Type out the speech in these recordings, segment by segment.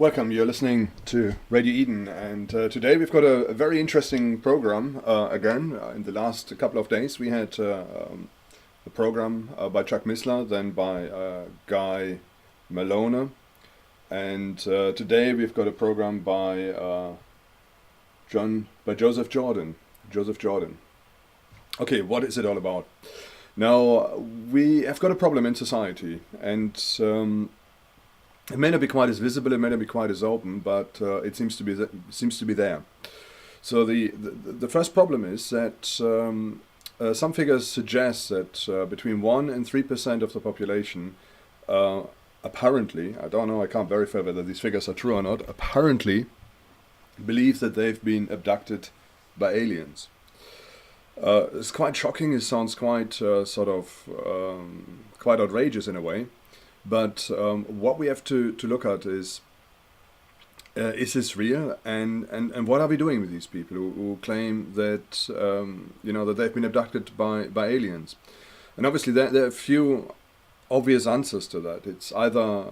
Welcome, you're listening to Radio Eden, and today we've got a very interesting program again. In the last couple of days we had a program by Chuck Missler, then by Guy Malone, and today we've got a program by Joseph Jordan. Okay, what is it all about? Now, we have got a problem in society, and it may not be quite as visible, it may not be quite as open, but it seems to be there. So the first problem is that some figures suggest that between 1 and 3% of the population apparently, I don't know, I can't verify whether these figures are true or not, apparently believe that they've been abducted by aliens. It's quite shocking, it sounds quite quite outrageous in a way. But what we have to look at is this real, and what are we doing with these people who claim that that they've been abducted by aliens? And obviously there are a few obvious answers to that. It's either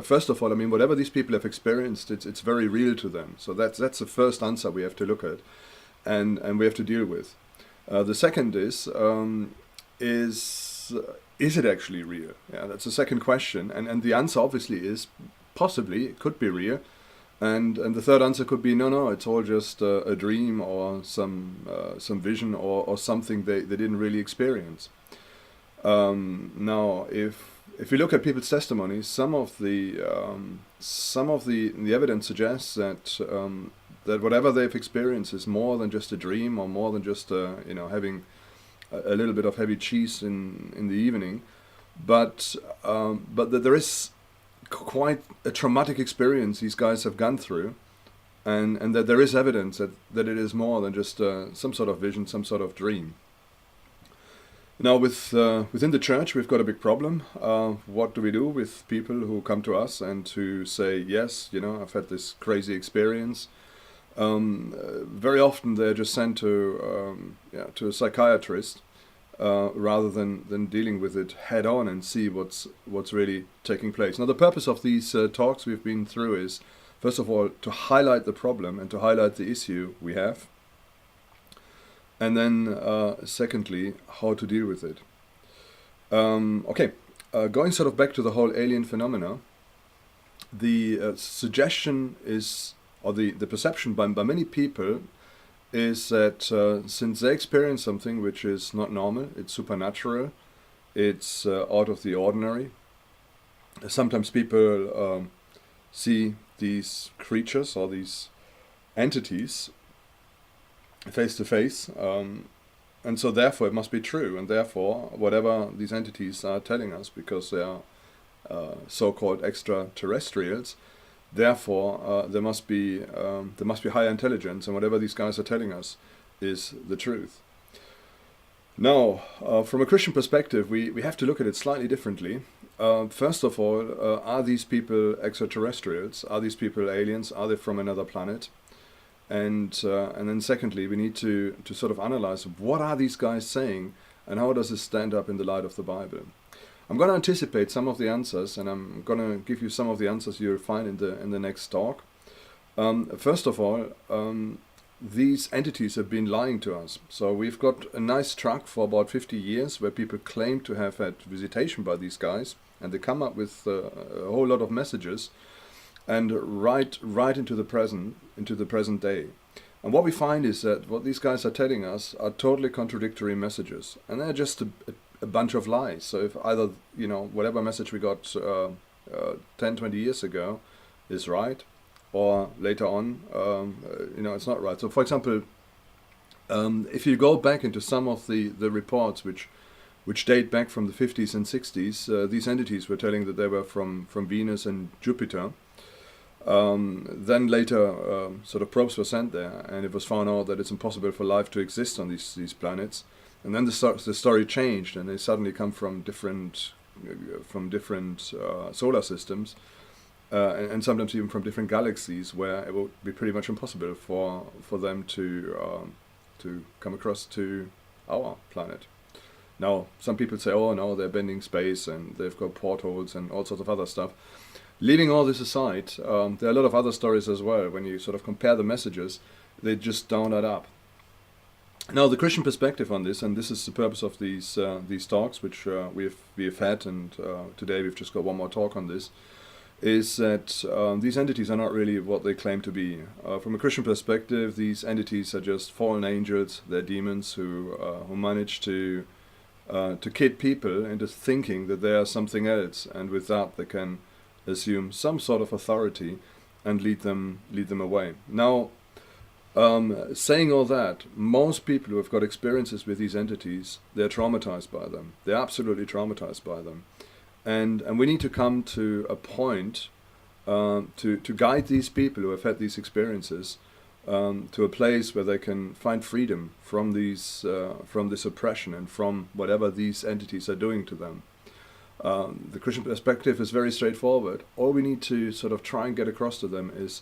first of all, I mean, whatever these people have experienced, it's very real to them. So that's the first answer we have to look at, and we have to deal with. The second is it actually real? Yeah, that's the second question, and the answer obviously is possibly it could be real, and the third answer could be no, it's all just a dream or some vision or something they didn't really experience. Now, if we look at people's testimonies, some of the evidence suggests that that whatever they've experienced is more than just a dream or more than just having a little bit of heavy cheese in the evening, but that there is quite a traumatic experience these guys have gone through, and that there is evidence that it is more than just some sort of vision, some sort of dream. Now, within the church, we've got a big problem. What do we do with people who come to us and who say, yes, I've had this crazy experience? Very often they're just sent to a psychiatrist rather than dealing with it head on and see what's really taking place. Now, the purpose of these talks we've been through is, first of all, to highlight the problem and to highlight the issue we have, and then secondly, how to deal with it. Going sort of back to the whole alien phenomena, the suggestion is, or the perception by many people is that since they experience something which is not normal, it's supernatural, it's out of the ordinary. Sometimes people see these creatures or these entities face to face, and so therefore it must be true, and therefore whatever these entities are telling us, because they are so-called extraterrestrials, therefore, there must be higher intelligence, and whatever these guys are telling us is the truth. Now, from a Christian perspective, we have to look at it slightly differently. First of all, are these people extraterrestrials? Are these people aliens? Are they from another planet? And then secondly, we need to sort of analyze what are these guys saying, and how does it stand up in the light of the Bible. I'm going to anticipate some of the answers, and I'm going to give you some of the answers you'll find in the next talk. First of all, these entities have been lying to us. So we've got a nice track for about 50 years where people claim to have had visitation by these guys, and they come up with a whole lot of messages, and right into the present day. And what we find is that what these guys are telling us are totally contradictory messages, and they're just a bunch of lies. So if either whatever message we got 10-20 years ago is right, or later on it's not right. So for example, if you go back into some of the reports which date back from the 50s and 60s, these entities were telling that they were from Venus and Jupiter. Then later sort of probes were sent there, and it was found out that it's impossible for life to exist on these planets. And then the story changed, and they suddenly come from different solar systems, and sometimes even from different galaxies, where it would be pretty much impossible for them to come across to our planet. Now, some people say, oh no, they're bending space and they've got portholes and all sorts of other stuff. Leaving all this aside, there are a lot of other stories as well. When you sort of compare the messages, they just don't add up. Now, the Christian perspective on this, and this is the purpose of these talks, which we've had, and today we've just got one more talk on this, is that these entities are not really what they claim to be. From a Christian perspective, these entities are just fallen angels. They're demons who manage to kid people into thinking that they are something else, and with that they can assume some sort of authority and lead them away. Now, saying all that, most people who have got experiences with these entities, they're traumatized by them. They're absolutely traumatized by them. And we need to come to a point to guide these people who have had these experiences to a place where they can find freedom from these from this oppression and from whatever these entities are doing to them. The Christian perspective is very straightforward. All we need to sort of try and get across to them is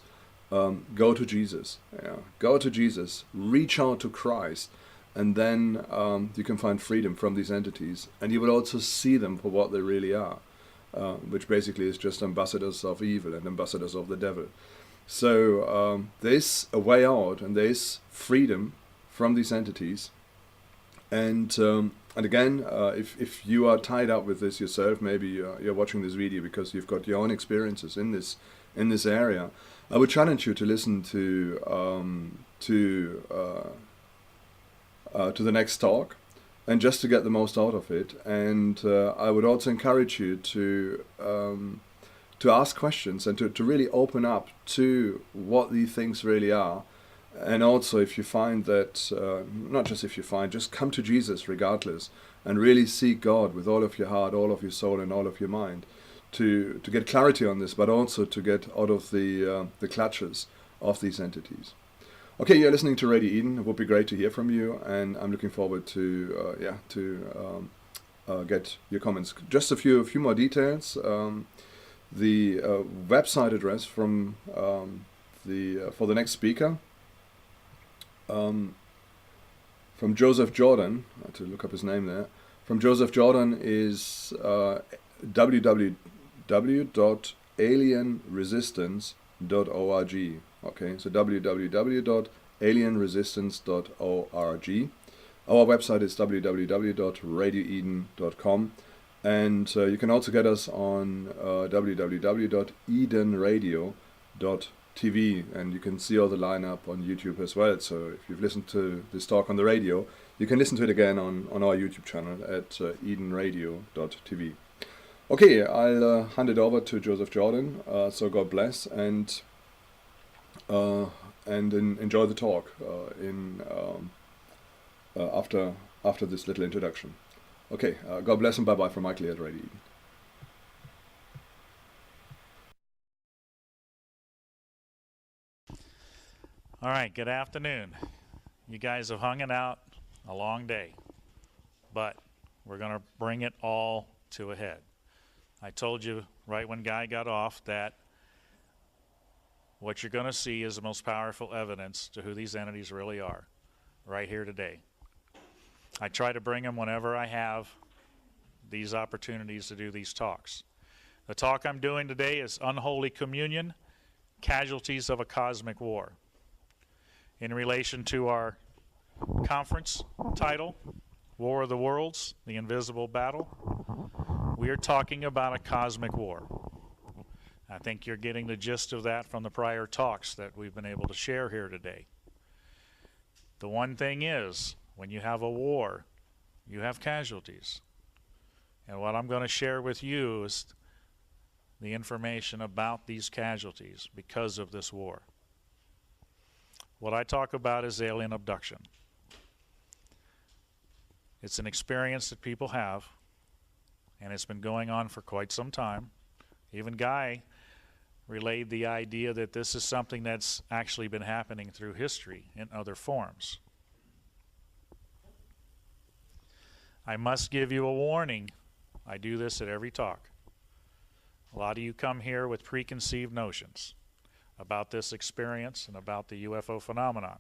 go to Jesus. Yeah. Go to Jesus, reach out to Christ, and then you can find freedom from these entities. And you will also see them for what they really are, which basically is just ambassadors of evil and ambassadors of the devil. So there's a way out, and there's freedom from these entities. And again, if you are tied up with this yourself, maybe you're watching this video because you've got your own experiences in this area, I would challenge you to listen to the next talk, and just to get the most out of it. And I would also encourage you to ask questions and to really open up to what these things really are. And also, if you find that, not just if you find, just come to Jesus regardless, and really seek God with all of your heart, all of your soul, and all of your mind, to get clarity on this, but also to get out of the clutches of these entities. Okay, you're listening to Radio Eden. It would be great to hear from you, and I'm looking forward to get your comments. Just a few more details. The website address from for the next speaker. From Joseph Jordan, I had to look up his name there. From Joseph Jordan is www.alienresistance.org. Okay, so www.alienresistance.org. Our website is www.radioeden.com, and you can also get us on www.edenradio.tv, and you can see all the lineup on YouTube as well. So if you've listened to this talk on the radio, you can listen to it again on our YouTube channel at edenradio.tv. Okay, I'll hand it over to Joseph Jordan. So God bless, and enjoy the talk after this little introduction. Okay, God bless and bye-bye from Michael at Radio Eden. All right, good afternoon. You guys have hung it out a long day, but we're going to bring it all to a head. I told you right when Guy got off that what you're going to see is the most powerful evidence to who these entities really are, right here today. I try to bring them whenever I have these opportunities to do these talks. The talk I'm doing today is Unholy Communion, Casualties of a Cosmic War. In relation to our conference title, War of the Worlds, The Invisible Battle, we are talking about a cosmic war. I think you're getting the gist of that from the prior talks that we've been able to share here today. The one thing is, when you have a war, you have casualties. And what I'm going to share with you is the information about these casualties because of this war. What I talk about is alien abduction. It's an experience that people have, and it's been going on for quite some time. Even Guy relayed the idea that this is something that's actually been happening through history in other forms. I must give you a warning. I do this at every talk. A lot of you come here with preconceived notions about this experience and about the UFO phenomenon.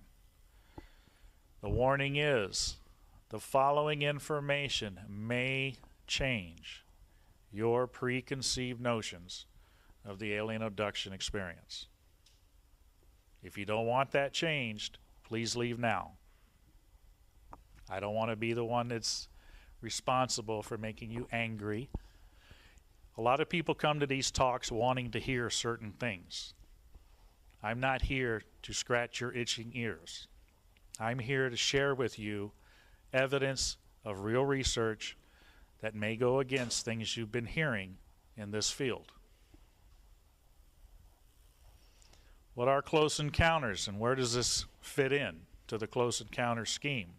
The warning is the following information may change your preconceived notions of the alien abduction experience. If you don't want that changed, please leave now. I don't want to be the one that's responsible for making you angry. A lot of people come to these talks wanting to hear certain things. I'm not here to scratch your itching ears. I'm here to share with you evidence of real research that may go against things you've been hearing in this field. What are close encounters, and where does this fit in to the close encounter scheme?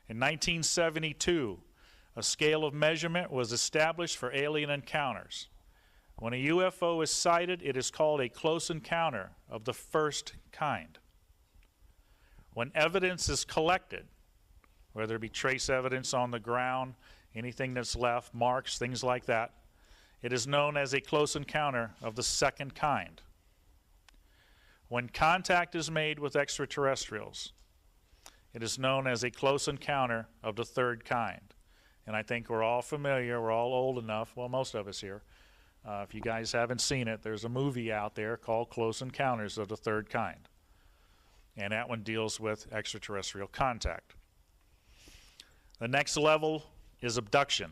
In 1972, a scale of measurement was established for alien encounters. When a UFO is sighted, it is called a close encounter of the first kind. When evidence is collected, whether it be trace evidence on the ground, anything that's left, marks, things like that, it is known as a close encounter of the second kind. When contact is made with extraterrestrials, it is known as a close encounter of the third kind. And I think we're all familiar, we're all old enough, well, most of us here. If you guys haven't seen it, there's a movie out there called Close Encounters of the Third Kind. And that one deals with extraterrestrial contact. The next level is abduction,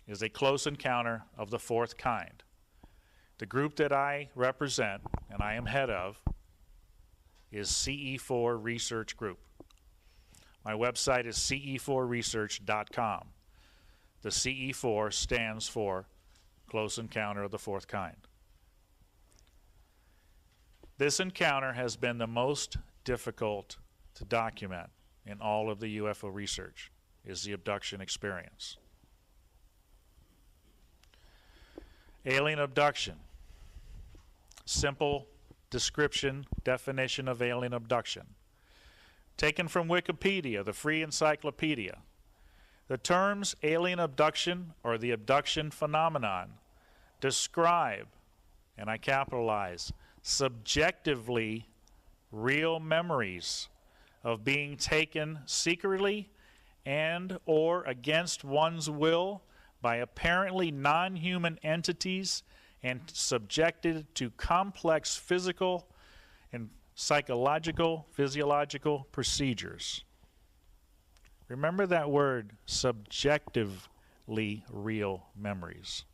is a close encounter of the fourth kind. The group that I represent, and I am head of, is CE4 Research Group. My website is ce4research.com. The CE4 stands for Close Encounter of the Fourth Kind. This encounter has been the most difficult to document in all of the UFO research, is the abduction experience. Alien abduction. Simple description, definition of alien abduction. Taken from Wikipedia, the free encyclopedia. The terms alien abduction or the abduction phenomenon describe, and I capitalize, subjectively real memories of being taken secretly and or against one's will by apparently non-human entities and subjected to complex physical and psychological, physiological procedures. Remember that word, subjectively real memories.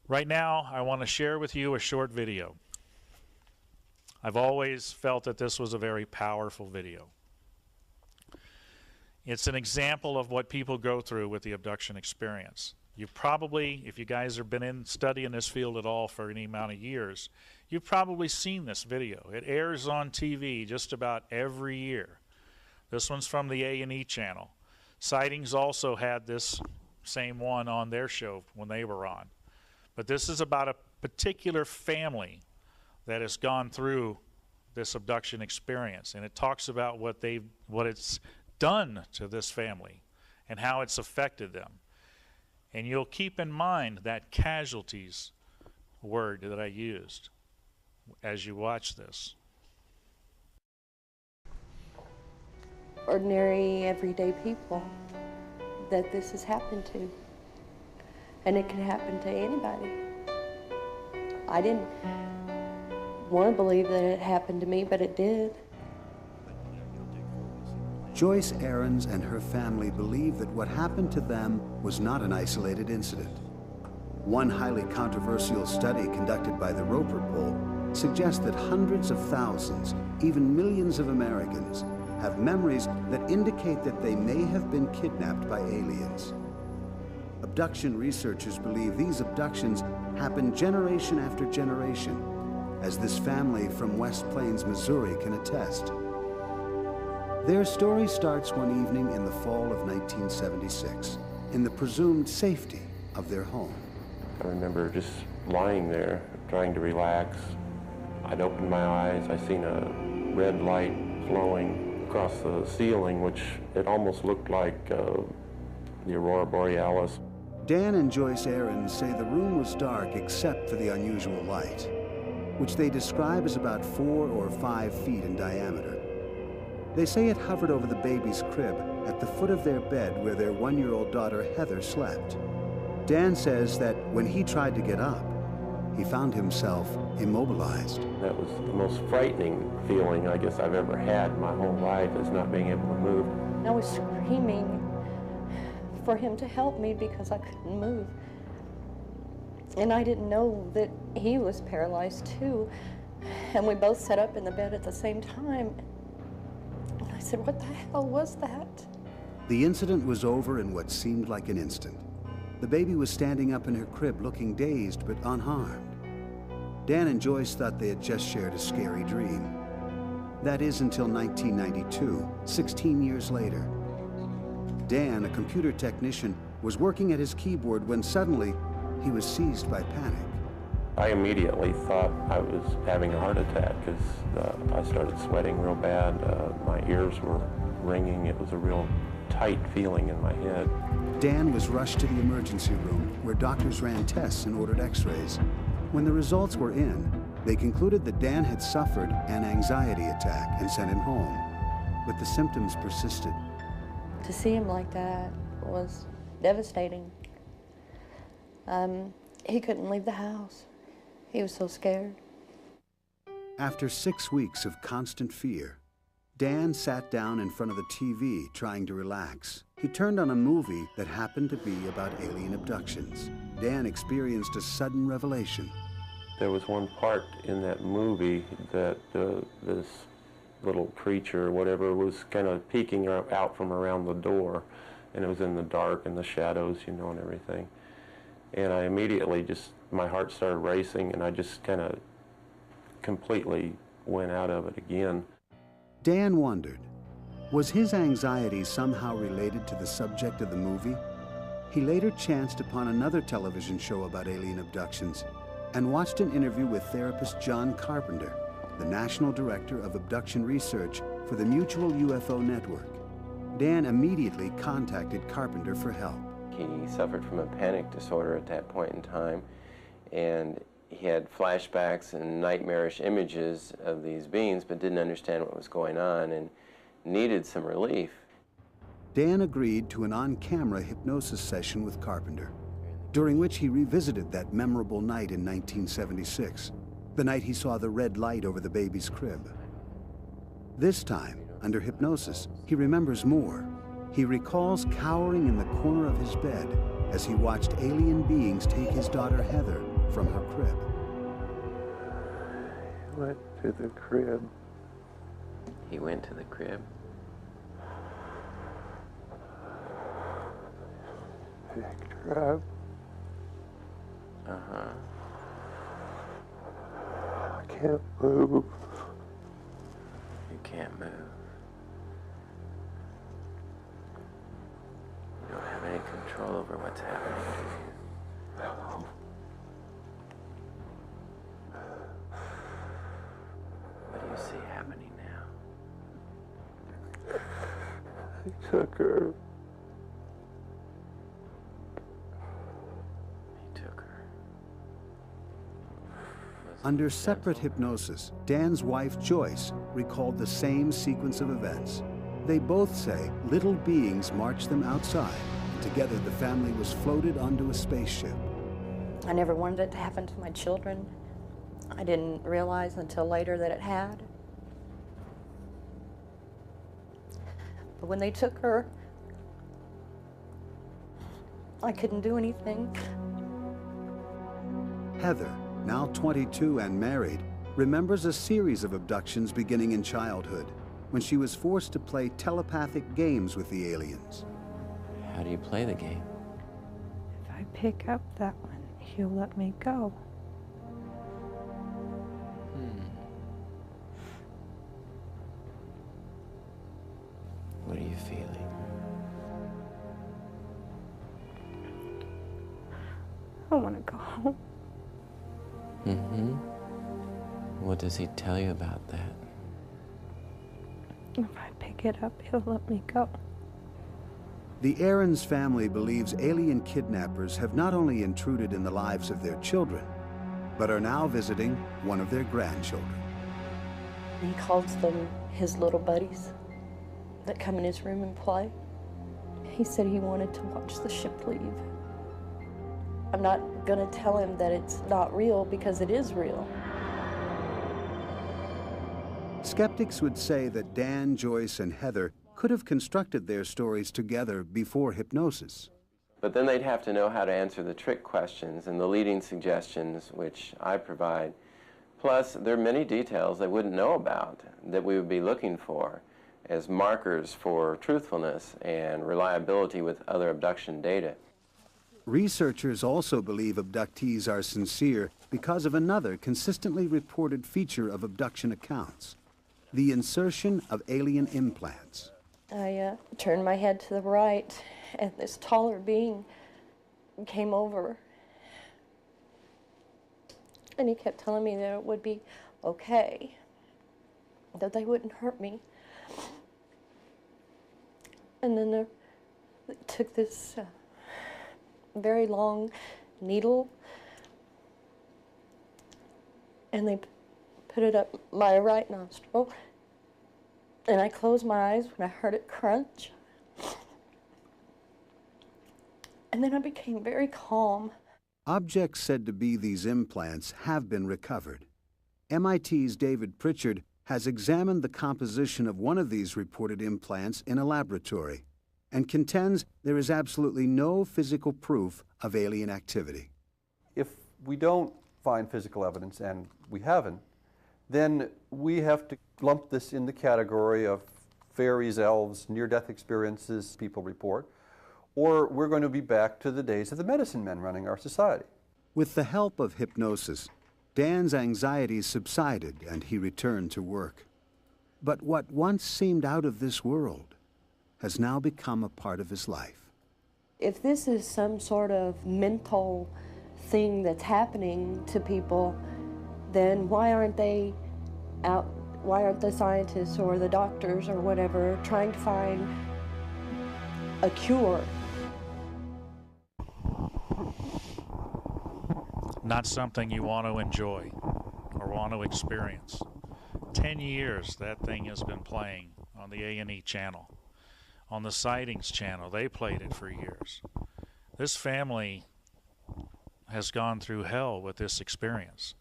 Right now, I want to share with you a short video. I've always felt that this was a very powerful video. It's an example of what people go through with the abduction experience. You've probably, if you guys have been studying this field at all for any amount of years, you've probably seen this video. It airs on TV just about every year. This one's from the A&E channel. Sightings also had this same one on their show when they were on. But this is about a particular family that has gone through this abduction experience, and it talks about what it's done to this family and how it's affected them. And you'll keep in mind that casualties word that I used as you watch this. Ordinary, everyday people that this has happened to. And it can happen to anybody. I didn't want to believe that it happened to me, but it did. Joyce Ahrens and her family believe that what happened to them was not an isolated incident. One highly controversial study conducted by the Roper Poll suggests that hundreds of thousands, even millions of Americans, have memories that indicate that they may have been kidnapped by aliens. Abduction researchers believe these abductions happen generation after generation, as this family from West Plains, Missouri can attest. Their story starts one evening in the fall of 1976, in the presumed safety of their home. I remember just lying there, trying to relax. I'd opened my eyes, I seen a red light flowing across the ceiling, which it almost looked like the Aurora Borealis. Dan and Joyce Ahrens say the room was dark except for the unusual light, which they describe as about 4 or 5 feet in diameter. They say it hovered over the baby's crib at the foot of their bed where their 1-year-old daughter Heather slept. Dan says that when he tried to get up, he found himself immobilized. That was the most frightening feeling I guess I've ever had in my whole life, is not being able to move. I was screaming for him to help me because I couldn't move. And I didn't know that he was paralyzed too. And we both sat up in the bed at the same time. And I said, what the hell was that? The incident was over in what seemed like an instant. The baby was standing up in her crib looking dazed but unharmed. Dan and Joyce thought they had just shared a scary dream. That is until 1992, 16 years later. Dan, a computer technician, was working at his keyboard when suddenly he was seized by panic. I immediately thought I was having a heart attack because I started sweating real bad. My ears were ringing. It was a real tight feeling in my head. Dan was rushed to the emergency room where doctors ran tests and ordered x-rays. When the results were in, they concluded that Dan had suffered an anxiety attack and sent him home, but the symptoms persisted. To see him like that was devastating. He couldn't leave the house. He was so scared. After 6 weeks of constant fear, Dan sat down in front of the TV trying to relax. He turned on a movie that happened to be about alien abductions. Dan experienced a sudden revelation. There was one part in that movie that this little creature, whatever, was kind of peeking out from around the door, and it was in the dark and the shadows, you know, and everything. And I immediately just, my heart started racing, and I just kind of completely went out of it again. Dan wondered, was his anxiety somehow related to the subject of the movie? He later chanced upon another television show about alien abductions and watched an interview with therapist John Carpenter, the National Director of Abduction Research for the Mutual UFO Network. Dan immediately contacted Carpenter for help. He suffered from a panic disorder at that point in time, and he had flashbacks and nightmarish images of these beings, but didn't understand what was going on and needed some relief. Dan agreed to an on-camera hypnosis session with Carpenter, during which he revisited that memorable night in 1976, the night he saw the red light over the baby's crib. This time, under hypnosis, he remembers more. He recalls cowering in the corner of his bed as he watched alien beings take his daughter Heather from her crib. He went to the crib. He went to the crib. Picked her up. Uh-huh. I can't move. You can't move. You don't have any control over what's happening to you. No. What do you see happening now? He took her. He took her. Under separate hypnosis, Dan's wife Joyce recalled the same sequence of events. They both say little beings marched them outside, and together the family was floated onto a spaceship. I never wanted it to happen to my children. I didn't realize until later that it had. But when they took her, I couldn't do anything. Heather, now 22 and married, remembers a series of abductions beginning in childhood, when she was forced to play telepathic games with the aliens. How do you play the game? If I pick up that one, he'll let me go. What are you feeling? I want to go home. Mm-hmm. What does he tell you about that? If I pick it up, he'll let me go. The Aarons family believes alien kidnappers have not only intruded in the lives of their children, but are now visiting one of their grandchildren. He calls them his little buddies that come in his room and play. He said he wanted to watch the ship leave. I'm not going to tell him that it's not real, because it is real. Skeptics would say that Dan, Joyce, and Heather could have constructed their stories together before hypnosis. But then they'd have to know how to answer the trick questions and the leading suggestions, which I provide. Plus, there are many details they wouldn't know about that we would be looking for as markers for truthfulness and reliability with other abduction data. Researchers also believe abductees are sincere because of another consistently reported feature of abduction accounts: the insertion of alien implants. I turned my head to the right, and this taller being came over. And he kept telling me that it would be okay, that they wouldn't hurt me. And then they took this very long needle, and they put it up my right nostril, and I closed my eyes when I heard it crunch. And then I became very calm. Objects said to be these implants have been recovered. MIT's David Pritchard has examined the composition of one of these reported implants in a laboratory and contends there is absolutely no physical proof of alien activity. If we don't find physical evidence, and we haven't, then we have to lump this in the category of fairies, elves, near-death experiences people report, or we're going to be back to the days of the medicine men running our society. With the help of hypnosis, Dan's anxiety subsided and he returned to work. But what once seemed out of this world has now become a part of his life. If this is some sort of mental thing that's happening to people, then why aren't they out, why aren't the scientists or the doctors or whatever trying to find a cure? Not something you want to enjoy or want to experience. 10 years that thing has been playing on the A&E channel. On the Sightings channel, they played it for years. This family has gone through hell with this experience.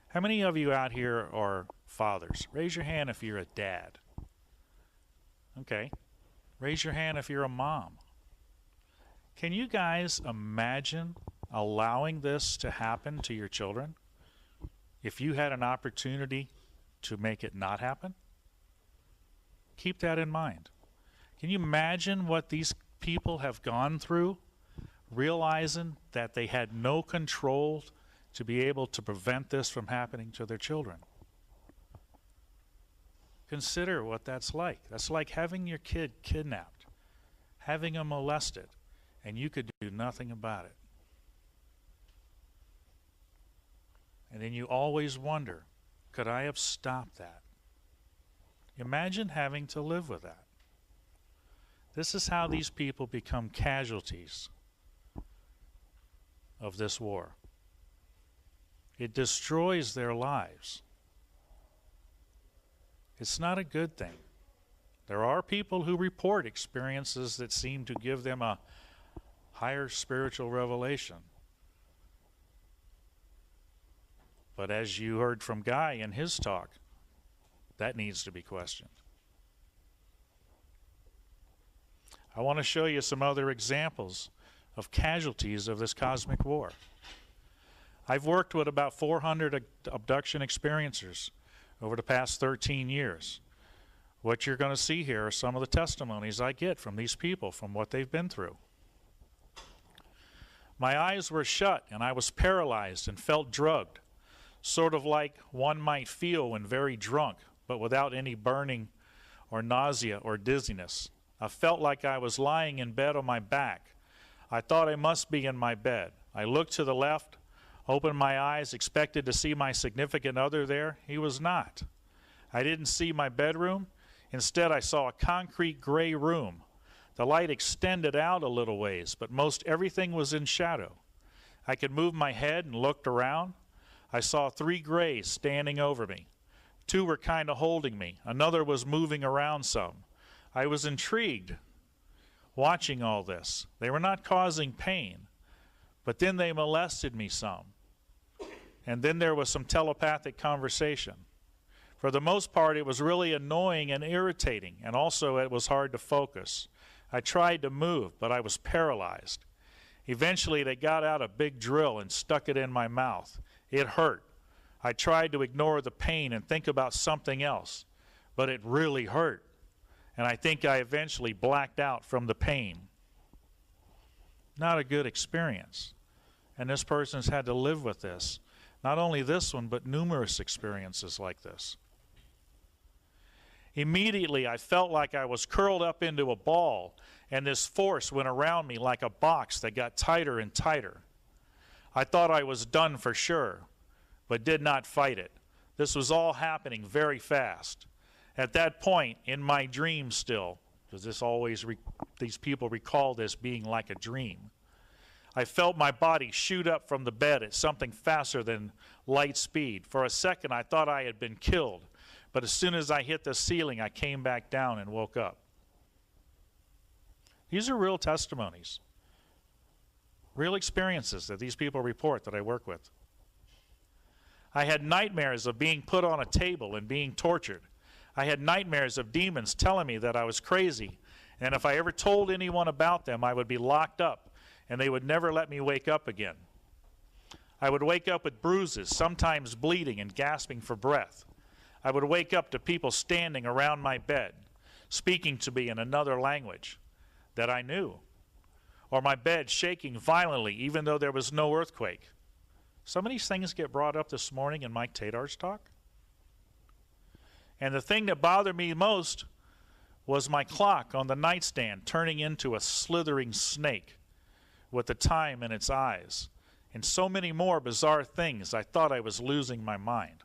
How many of you out here are fathers? Raise your hand if you're a dad. Okay. Raise your hand if you're a mom. Can you guys imagine allowing this to happen to your children if you had an opportunity to make it not happen? Keep that in mind. Can you imagine what these people have gone through, realizing that they had no control to be able to prevent this from happening to their children? Consider what that's like. That's like having your kid kidnapped, having him molested, and you could do nothing about it. And then you always wonder, could I have stopped that? Imagine having to live with that. This is how these people become casualties of this war. It destroys their lives. It's not a good thing. There are people who report experiences that seem to give them a higher spiritual revelation. But as you heard from Guy in his talk, that needs to be questioned. I want to show you some other examples of casualties of this cosmic war. I've worked with about 400 abduction experiencers over the past 13 years. What you're going to see here are some of the testimonies I get from these people, from what they've been through. My eyes were shut and I was paralyzed and felt drugged, sort of like one might feel when very drunk, but without any burning or nausea or dizziness. I felt like I was lying in bed on my back. I thought I must be in my bed. I looked to the left, opened my eyes, expected to see my significant other there. He was not. I didn't see my bedroom. Instead, I saw a concrete gray room. The light extended out a little ways, but most everything was in shadow. I could move my head and looked around. I saw 3 grays standing over me. 2 were kind of holding me. Another was moving around some. I was intrigued watching all this. They were not causing pain, But then they molested me some. And then there was some telepathic conversation. For the most part, it was really annoying and irritating, and also it was hard to focus. I tried to move, but I was paralyzed. Eventually, they got out a big drill and stuck it in my mouth. It hurt. I tried to ignore the pain and think about something else, but it really hurt. And I think I eventually blacked out from the pain. Not a good experience. And this person's had to live with this. Not only this one, but numerous experiences like this. Immediately, I felt like I was curled up into a ball, and this force went around me like a box that got tighter and tighter. I thought I was done for sure, but did not fight it. This was all happening very fast. At that point, in my dream still, because these people recall this being like a dream, I felt my body shoot up from the bed at something faster than light speed. For a second, I thought I had been killed, but as soon as I hit the ceiling, I came back down and woke up. These are real testimonies, real experiences that these people report that I work with. I had nightmares of being put on a table and being tortured. I had nightmares of demons telling me that I was crazy, and if I ever told anyone about them, I would be locked up, and they would never let me wake up again. I would wake up with bruises, sometimes bleeding and gasping for breath. I would wake up to people standing around my bed, speaking to me in another language that I knew, or my bed shaking violently even though there was no earthquake. Some of these things get brought up this morning in Mike Tatar's talk. And the thing that bothered me most was my clock on the nightstand turning into a slithering snake with the time in its eyes, and so many more bizarre things. I thought I was losing my mind.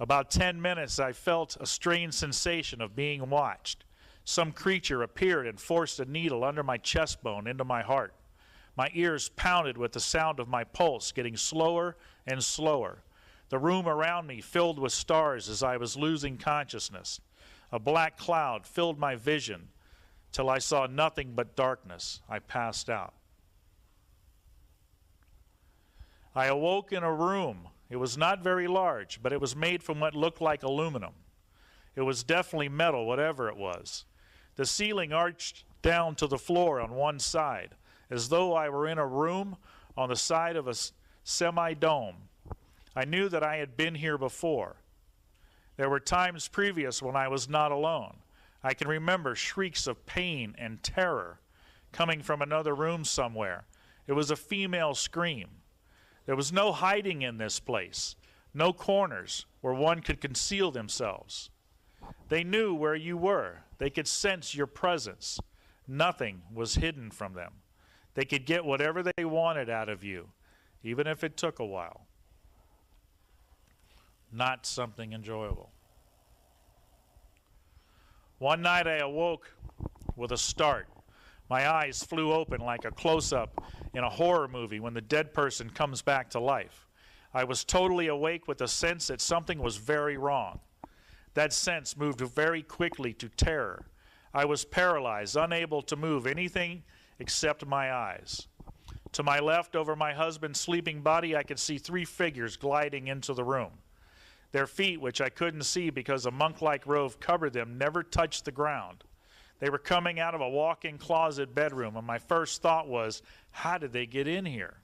About 10 minutes, I felt a strange sensation of being watched. Some creature appeared and forced a needle under my chest bone into my heart. My ears pounded with the sound of my pulse getting slower and slower. The room around me filled with stars as I was losing consciousness. A black cloud filled my vision till I saw nothing but darkness. I passed out. I awoke in a room. It was not very large, but it was made from what looked like aluminum. It was definitely metal, whatever it was. The ceiling arched down to the floor on one side, as though I were in a room on the side of a semi-dome. I knew that I had been here before. There were times previous when I was not alone. I can remember shrieks of pain and terror coming from another room somewhere. It was a female scream. There was no hiding in this place, no corners where one could conceal themselves. They knew where you were. They could sense your presence. Nothing was hidden from them. They could get whatever they wanted out of you, even if it took a while. Not something enjoyable. One night I awoke with a start. My eyes flew open like a close-up in a horror movie when the dead person comes back to life. I was totally awake with the sense that something was very wrong. That sense moved very quickly to terror. I was paralyzed, unable to move anything except my eyes. To my left, over my husband's sleeping body, I could see 3 figures gliding into the room. Their feet, which I couldn't see because a monk-like robe covered them, never touched the ground. They were coming out of a walk-in closet bedroom, and my first thought was, how did they get in here?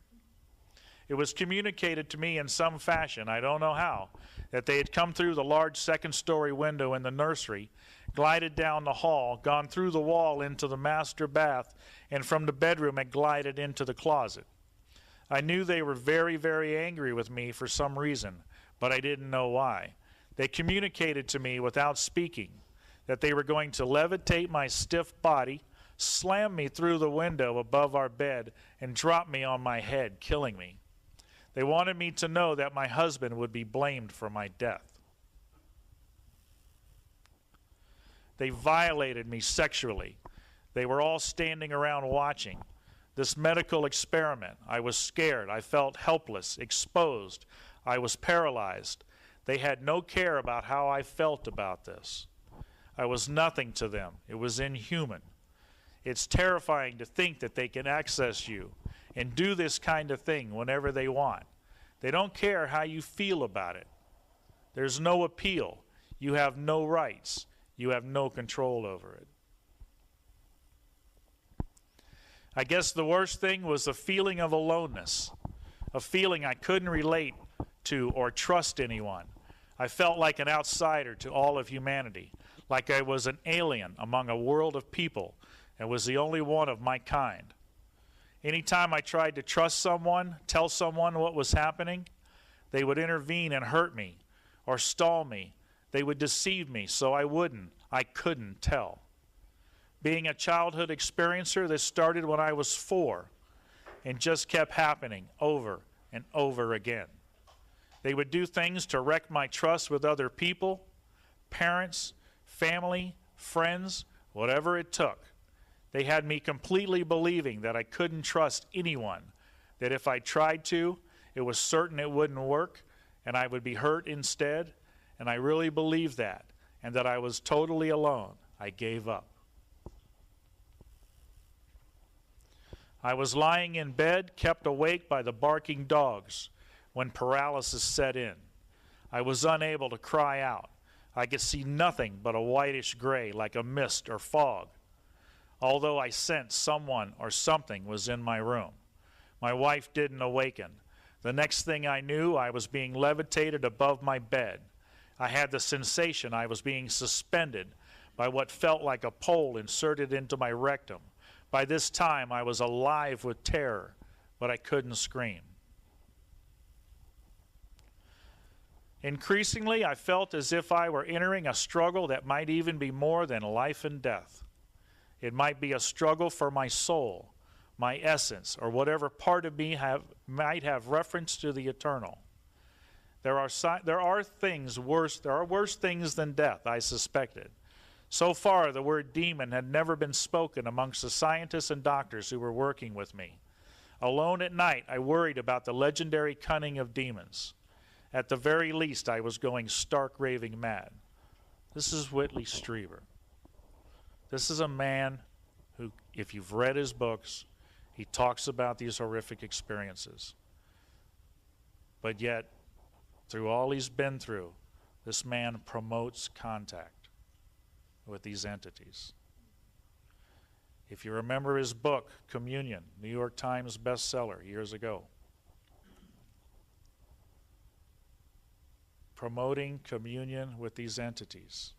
It was communicated to me in some fashion, I don't know how, that they had come through the large second-story window in the nursery, glided down the hall, gone through the wall into the master bath, and from the bedroom had glided into the closet. I knew they were very, very angry with me for some reason, but I didn't know why. They communicated to me without speaking that they were going to levitate my stiff body, slam me through the window above our bed, and drop me on my head, killing me. They wanted me to know that my husband would be blamed for my death. They violated me sexually. They were all standing around watching this medical experiment. I was scared. I felt helpless, exposed. I was paralyzed. They had no care about how I felt about this. I was nothing to them. It was inhuman. It's terrifying to think that they can access you and do this kind of thing whenever they want. They don't care how you feel about it. There's no appeal. You have no rights. You have no control over it. I guess the worst thing was the feeling of aloneness, a feeling I couldn't relate to or trust anyone. I felt like an outsider to all of humanity, like I was an alien among a world of people and was the only one of my kind. Anytime I tried to trust someone, tell someone what was happening, they would intervene and hurt me or stall me. They would deceive me so I couldn't tell. Being a childhood experiencer, this started when I was 4 and just kept happening over and over again. They would do things to wreck my trust with other people, parents, family, friends, whatever it took. They had me completely believing that I couldn't trust anyone, that if I tried to, it was certain it wouldn't work, and I would be hurt instead, and I really believed that, and that I was totally alone. I gave up. I was lying in bed, kept awake by the barking dogs, when paralysis set in. I was unable to cry out. I could see nothing but a whitish gray, like a mist or fog, although I sensed someone or something was in my room. My wife didn't awaken. The next thing I knew, I was being levitated above my bed. I had the sensation I was being suspended by what felt like a pole inserted into my rectum. By this time, I was alive with terror, but I couldn't scream. Increasingly, I felt as if I were entering a struggle that might even be more than life and death. It might be a struggle for my soul, my essence, or whatever part of me might have reference to the eternal. There are worse things than death, I suspected. So far, the word demon had never been spoken amongst the scientists and doctors who were working with me. Alone at night, I worried about the legendary cunning of demons. At the very least, I was going stark raving mad. This is Whitley Strieber. This is a man who, if you've read his books, he talks about these horrific experiences. But yet, through all he's been through, this man promotes contact with these entities. If you remember his book, Communion, New York Times bestseller years ago, promoting communion with these entities.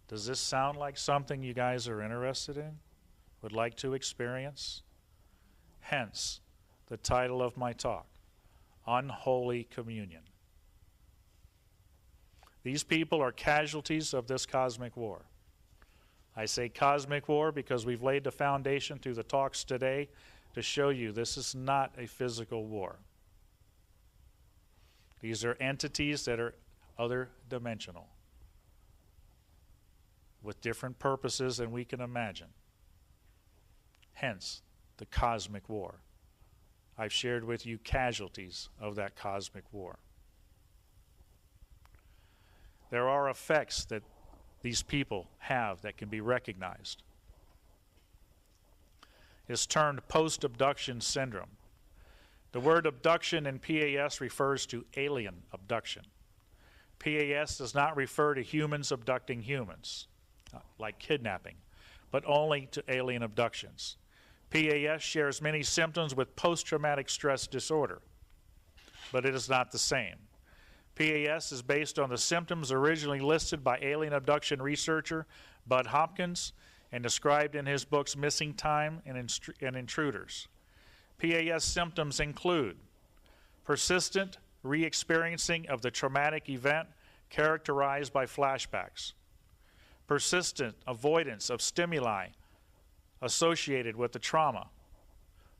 Does this sound like something you guys are interested in, would like to experience? Hence, the title of my talk, Unholy Communion. These people are casualties of this cosmic war. I say cosmic war because we've laid the foundation through the talks today to show you this is not a physical war. These are entities that are other dimensional, with different purposes than we can imagine. Hence, the cosmic war. I've shared with you casualties of that cosmic war. There are effects that these people have that can be recognized. It's termed post-abduction syndrome. The word abduction in PAS refers to alien abduction. PAS does not refer to humans abducting humans, like kidnapping, but only to alien abductions. PAS shares many symptoms with post-traumatic stress disorder, but it is not the same. PAS is based on the symptoms originally listed by alien abduction researcher Bud Hopkins and described in his books Missing Time and Intruders. PAS symptoms include persistent re-experiencing of the traumatic event characterized by flashbacks, persistent avoidance of stimuli associated with the trauma,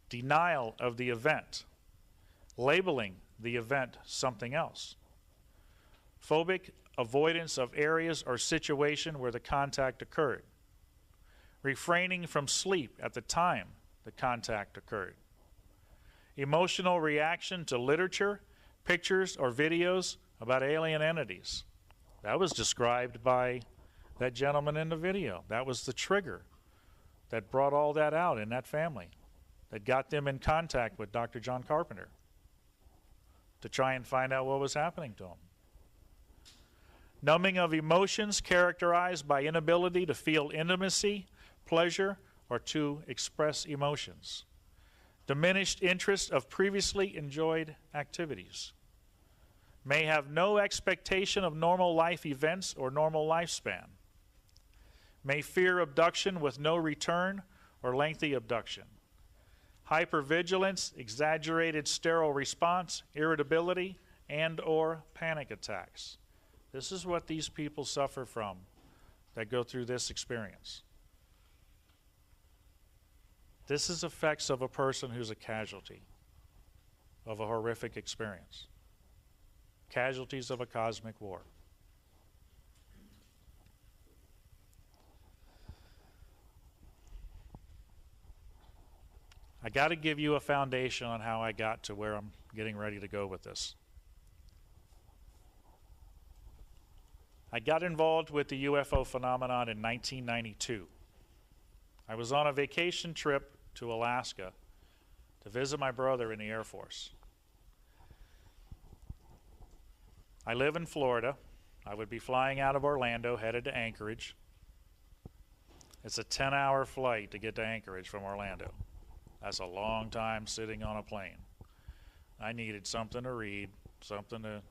denial of the event, labeling the event something else, phobic avoidance of areas or situation where the contact occurred, refraining from sleep at the time the contact occurred, emotional reaction to literature, pictures, or videos about alien entities. That was described by that gentleman in the video. That was the trigger that brought all that out in that family, that got them in contact with Dr. John Carpenter to try and find out what was happening to them. Numbing of emotions characterized by inability to feel intimacy, pleasure, or to express emotions. Diminished interest of previously enjoyed activities. May have no expectation of normal life events or normal lifespan. May fear abduction with no return or lengthy abduction. Hypervigilance, exaggerated sterile response, irritability, and or panic attacks. This is what these people suffer from that go through this experience. This is effects of a person who's a casualty of a horrific experience. Casualties of a cosmic war. I got to give you a foundation on how I got to where I'm getting ready to go with this. I got involved with the UFO phenomenon in 1992. I was on a vacation trip to Alaska to visit my brother in the Air Force. I live in Florida. I would be flying out of Orlando, headed to Anchorage. It's a 10-hour flight to get to Anchorage from Orlando. That's a long time sitting on a plane. I needed something to read, something to,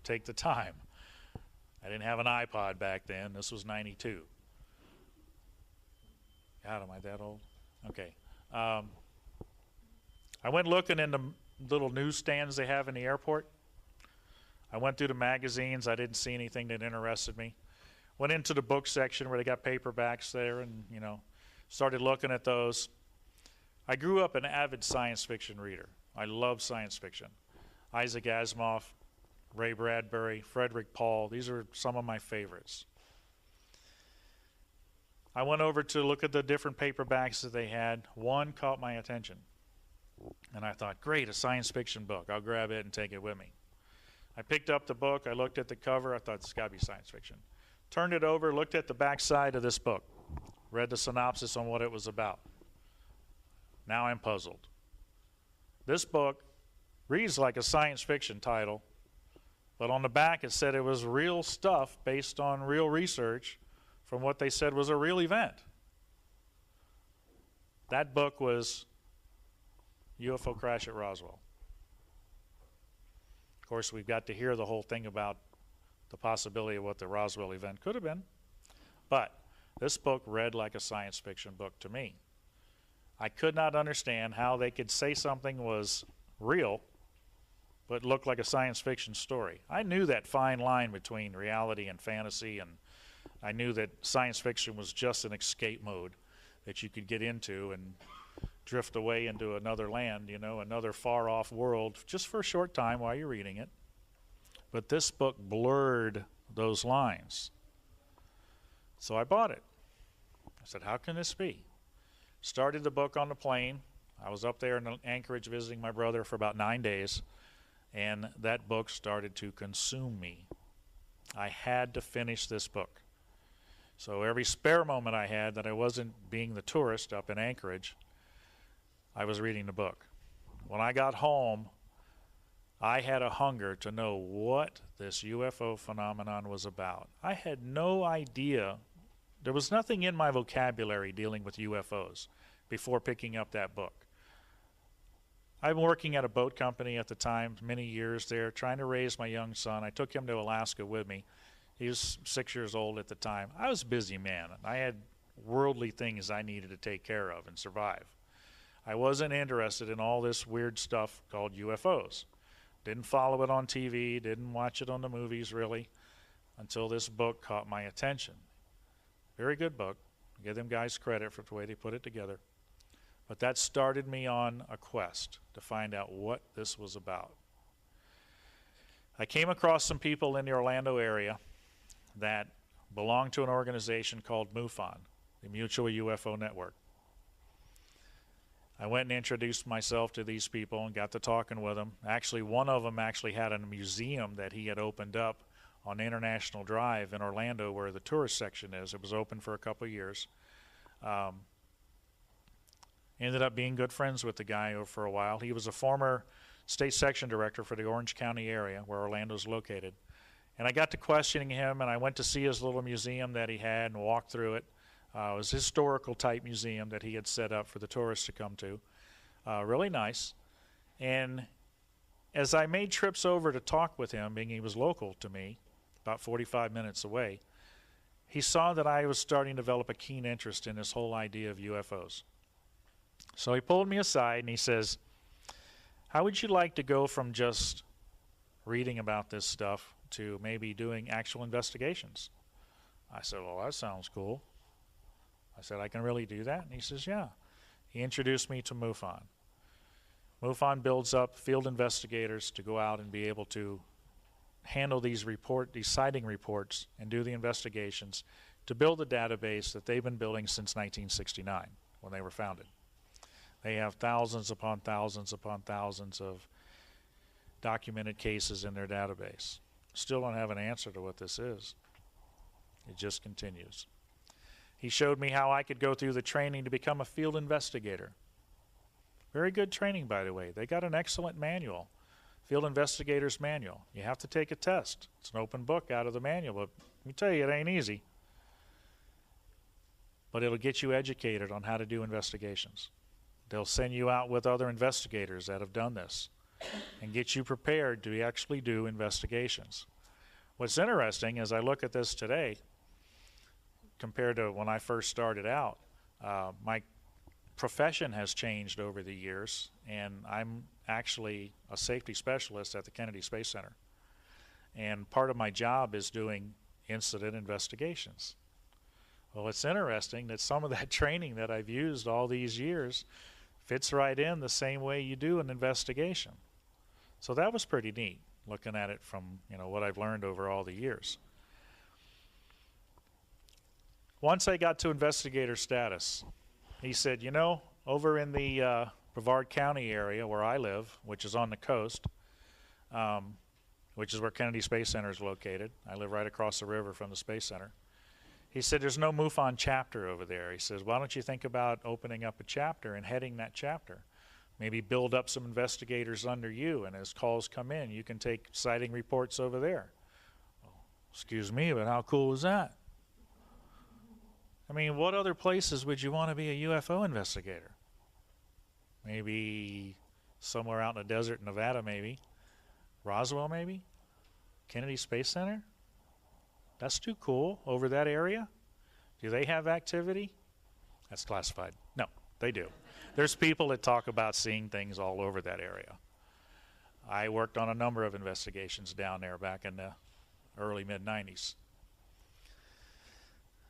take the time. I didn't have an iPod back then. This was 92. God, am I that old? Okay. I went looking in the little newsstands they have in the airport. I went through the magazines. I didn't see anything that interested me. Went into the book section where they got paperbacks there and, started looking at those. I grew up an avid science fiction reader. I love science fiction. Isaac Asimov, Ray Bradbury, Frederick Paul, these are some of my favorites. I went over to look at the different paperbacks that they had. One caught my attention. And I thought, great, a science fiction book. I'll grab it and take it with me. I picked up the book. I looked at the cover. I thought, this has got to be science fiction. Turned it over, looked at the back side of this book. Read the synopsis on what it was about. Now I'm puzzled. This book reads like a science fiction title, but on the back it said it was real stuff based on real research from what they said was a real event. That book was UFO Crash at Roswell. Of course, we've got to hear the whole thing about the possibility of what the Roswell event could have been, but this book read like a science fiction book to me. I could not understand how they could say something was real but looked like a science fiction story. I knew that fine line between reality and fantasy, and I knew that science fiction was just an escape mode that you could get into and drift away into another land, another far-off world just for a short time while you're reading it. But this book blurred those lines. So I bought it. I said, how can this be? Started the book on the plane. I was up there in Anchorage visiting my brother for about 9 days, and that book started to consume me. I had to finish this book. So every spare moment I had that I wasn't being the tourist up in Anchorage, I was reading the book. When I got home, I had a hunger to know what this UFO phenomenon was about. I had no idea. There was nothing in my vocabulary dealing with UFOs before picking up that book. I'm working at a boat company at the time, many years there, trying to raise my young son. I took him to Alaska with me. He was 6 years old at the time. I was a busy man. I had worldly things I needed to take care of and survive. I wasn't interested in all this weird stuff called UFOs. Didn't follow it on TV, didn't watch it on the movies really, until this book caught my attention. Very good book. Give them guys credit for the way they put it together. But that started me on a quest to find out what this was about. I came across some people in the Orlando area that belonged to an organization called MUFON, the Mutual UFO Network. I went and introduced myself to these people and got to talking with them. Actually, one of them actually had a museum that he had opened up on International Drive in Orlando where the tourist section is. It was open for a couple of years. Ended up being good friends with the guy for a while. He was a former state section director for the Orange County area where Orlando's located. And I got to questioning him, and I went to see his little museum that he had and walked through it. It was a historical type museum that he had set up for the tourists to come to. Really nice. And as I made trips over to talk with him, being he was local to me, about 45 minutes away, he saw that I was starting to develop a keen interest in this whole idea of UFOs. So he pulled me aside and he says, how would you like to go from just reading about this stuff to maybe doing actual investigations? I said, well, that sounds cool. I said, I can really do that? And he says, yeah. He introduced me to MUFON. MUFON builds up field investigators to go out and be able to handle these sighting reports and do the investigations to build a database that they've been building since 1969 when they were founded. They have thousands upon thousands upon thousands of documented cases in their database. Still don't have an answer to what this is. It just continues. He showed me how I could go through the training to become a field investigator. Very good training, by the way. They got an excellent manual, Field Investigator's Manual. You have to take a test. It's an open book out of the manual, but let me tell you, it ain't easy. But it'll get you educated on how to do investigations. They'll send you out with other investigators that have done this and get you prepared to actually do investigations. What's interesting as I look at this today, compared to when I first started out, my profession has changed over the years, and I'm actually a safety specialist at the Kennedy Space Center. And part of my job is doing incident investigations. Well, it's interesting that some of that training that I've used all these years fits right in the same way you do an investigation. So that was pretty neat, looking at it from what I've learned over all the years. Once I got to investigator status, he said, over in the Brevard County area where I live, which is on the coast, which is where Kennedy Space Center is located. I live right across the river from the Space Center. He said, there's no MUFON chapter over there. He says, why don't you think about opening up a chapter and heading that chapter? Maybe build up some investigators under you, and as calls come in, you can take sighting reports over there. Well, excuse me, but how cool is that? I mean, what other places would you want to be a UFO investigator? Maybe somewhere out in the desert in Nevada, maybe. Roswell, maybe? Kennedy Space Center? That's too cool. Over that area? Do they have activity? That's classified. No, they do. There's people that talk about seeing things all over that area. I worked on a number of investigations down there back in the early mid-90s.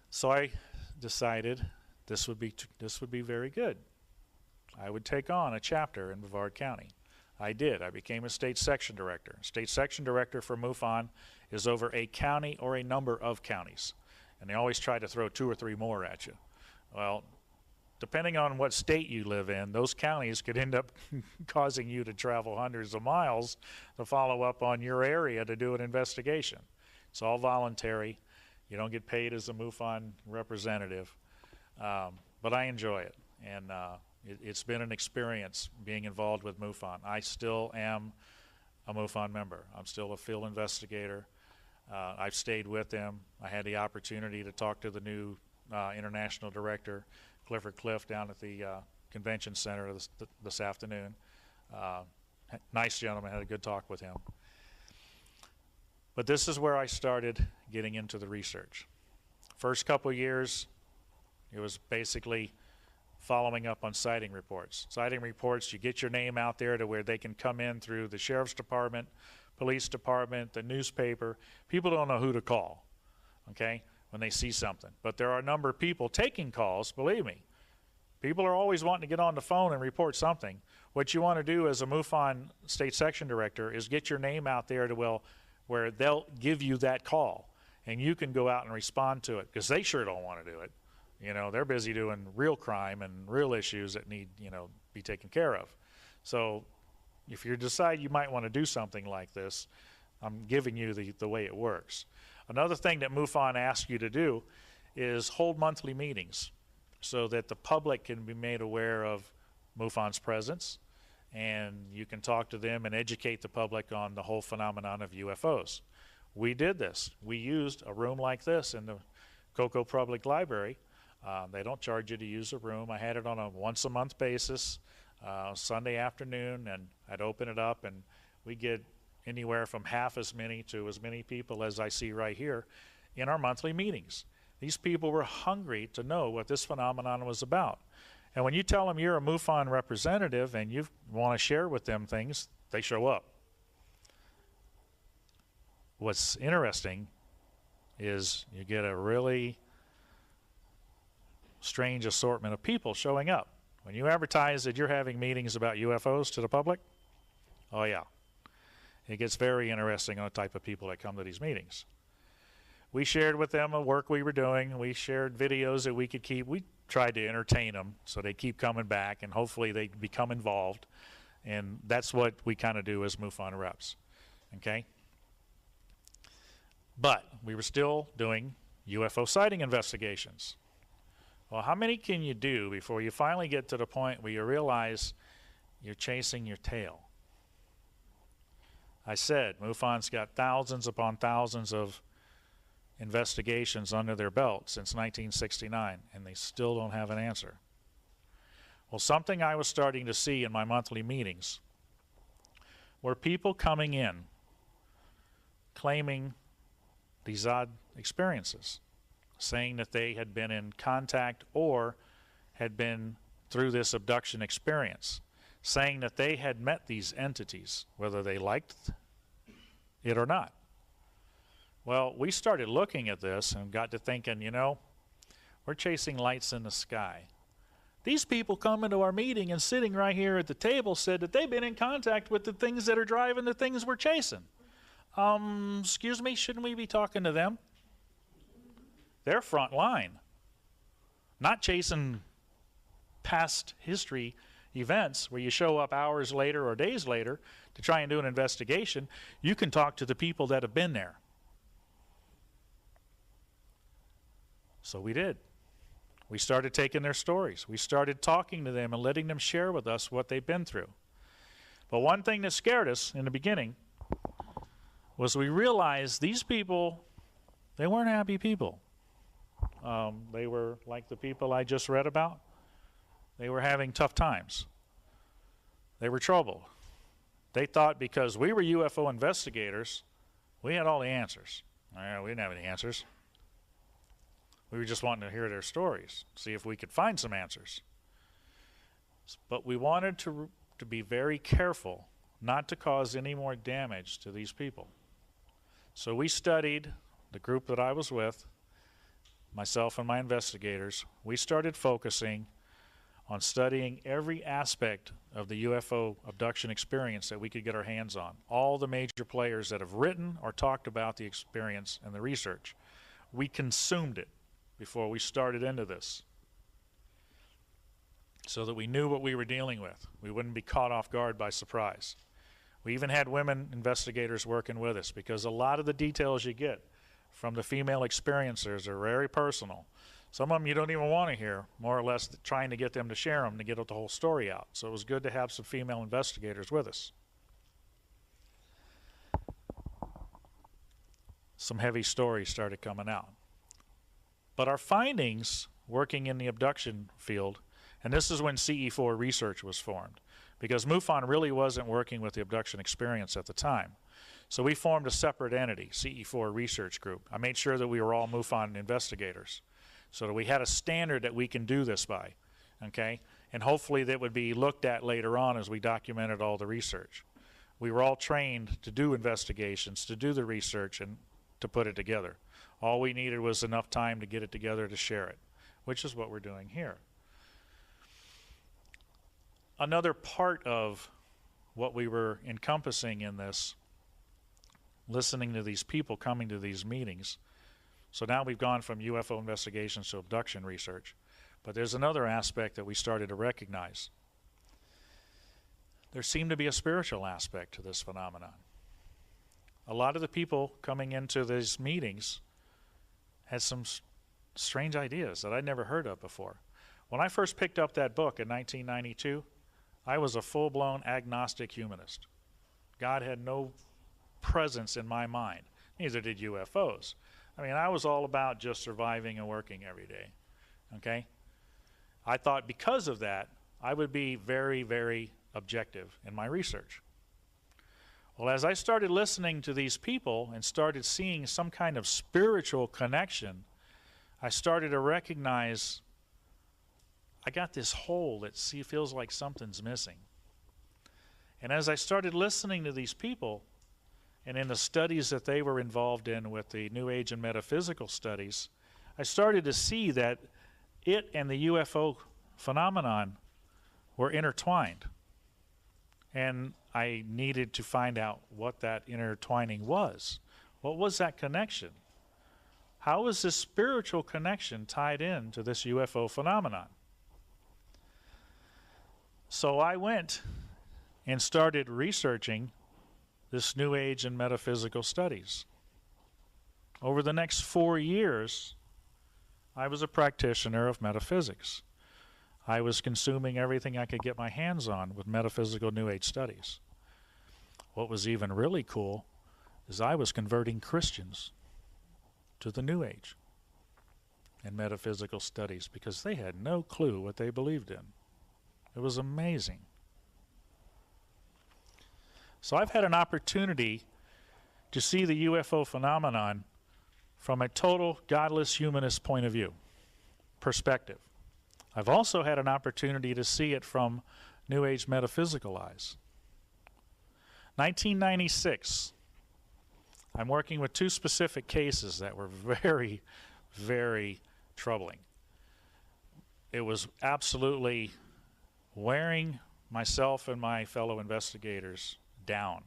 So I decided this would be very good. I would take on a chapter in Brevard County. I did. I became a state section director. State section director for MUFON is over a county or a number of counties. And they always try to throw 2 or 3 more at you. Well, depending on what state you live in, those counties could end up causing you to travel hundreds of miles to follow up on your area to do an investigation. It's all voluntary. You don't get paid as a MUFON representative. But I enjoy it. And it's been an experience being involved with MUFON. I still am a MUFON member. I'm still a field investigator. I've stayed with them. I had the opportunity to talk to the new international director, Clifford Cliff, down at the convention center this afternoon. Nice gentleman, had a good talk with him. But this is where I started getting into the research. First couple of years, it was basically following up on sighting reports. Sighting reports, you get your name out there to where they can come in through the sheriff's department, police department, the newspaper. People don't know who to call, okay, when they see something. But there are a number of people taking calls, believe me. People are always wanting to get on the phone and report something. What you want to do as a MUFON state section director is get your name out there to where they'll give you that call, and you can go out and respond to it, because they sure don't want to do it. They're busy doing real crime and real issues that need, be taken care of. So if you decide you might want to do something like this, I'm giving you the way it works. Another thing that MUFON asks you to do is hold monthly meetings so that the public can be made aware of MUFON's presence, and you can talk to them and educate the public on the whole phenomenon of UFOs. We did this. We used a room like this in the Cocoa Public Library. They don't charge you to use a room. I had it on a once-a-month basis, Sunday afternoon, and I'd open it up, and we get anywhere from half as many to as many people as I see right here in our monthly meetings. These people were hungry to know what this phenomenon was about. And when you tell them you're a MUFON representative and you want to share with them things, they show up. What's interesting is you get a really strange assortment of people showing up. When you advertise that you're having meetings about UFOs to the public, oh yeah, it gets very interesting on the type of people that come to these meetings. We shared with them the work we were doing. We shared videos that we could keep. We tried to entertain them so they keep coming back, and hopefully they become involved. And that's what we kind of do as MUFON reps. Okay? But we were still doing UFO sighting investigations. Well, how many can you do before you finally get to the point where you realize you're chasing your tail? I said MUFON's got thousands upon thousands of investigations under their belt since 1969, and they still don't have an answer. Well, something I was starting to see in my monthly meetings were people coming in claiming these odd experiences, saying that they had been in contact or had been through this abduction experience, saying that they had met these entities, whether they liked it or not. Well, we started looking at this and got to thinking, you know, we're chasing lights in the sky. These people come into our meeting and sitting right here at the table said that they've been in contact with the things that are driving the things we're chasing. Excuse me, shouldn't we be talking to them? They're front line, not chasing past history events where you show up hours later or days later to try and do an investigation. You can talk to the people that have been there. So we did. We started taking their stories. We started talking to them and letting them share with us what they've been through. But one thing that scared us in the beginning was we realized these people, they weren't happy people. They were like the people I just read about. They were having tough times. They were troubled. They thought because we were UFO investigators, we had all the answers. We didn't have any answers. We were just wanting to hear their stories, see if we could find some answers. But we wanted to be very careful not to cause any more damage to these people. So we studied, the group that I was with, myself and my investigators, we started focusing on studying every aspect of the UFO abduction experience that we could get our hands on. All the major players that have written or talked about the experience and the research. We consumed it before we started into this, so that we knew what we were dealing with. We wouldn't be caught off guard by surprise. We even had women investigators working with us because a lot of the details you get from the female experiencers are very personal. Some of them you don't even want to hear, more or less trying to get them to share them to get the whole story out. So it was good to have some female investigators with us. Some heavy stories started coming out. But our findings working in the abduction field, and this is when CE4 research was formed, because MUFON really wasn't working with the abduction experience at the time. So we formed a separate entity, CE4 Research Group. I made sure that we were all MUFON investigators, so that we had a standard that we can do this by, okay? And hopefully that would be looked at later on as we documented all the research. We were all trained to do investigations, to do the research, and to put it together. All we needed was enough time to get it together to share it, which is what we're doing here. Another part of what we were encompassing in this, listening to these people coming to these meetings. So now we've gone from UFO investigations to abduction research. But there's another aspect that we started to recognize. There seemed to be a spiritual aspect to this phenomenon. A lot of the people coming into these meetings had some strange ideas that I'd never heard of before. When I first picked up that book in 1992, I was a full-blown agnostic humanist. God had no presence in my mind. Neither did UFOs. I mean, I was all about just surviving and working every day. Okay? I thought because of that, I would be very, very objective in my research. Well, as I started listening to these people and started seeing some kind of spiritual connection, I started to recognize I got this hole that feels like something's missing. And as I started listening to these people, and in the studies that they were involved in with the New Age and metaphysical studies, I started to see that it and the UFO phenomenon were intertwined. And I needed to find out what that intertwining was. What was that connection? How is this spiritual connection tied in to this UFO phenomenon? So I went and started researching this New Age and metaphysical studies. Over the next 4 years, I was a practitioner of metaphysics. I was consuming everything I could get my hands on with metaphysical New Age studies. What was even really cool is I was converting Christians to the New Age and metaphysical studies because they had no clue what they believed in. It was amazing. So I've had an opportunity to see the UFO phenomenon from a total godless humanist point of view, perspective. I've also had an opportunity to see it from New Age metaphysical eyes. 1996, I'm working with two specific cases that were very, very troubling. It was absolutely wearing myself and my fellow investigators down.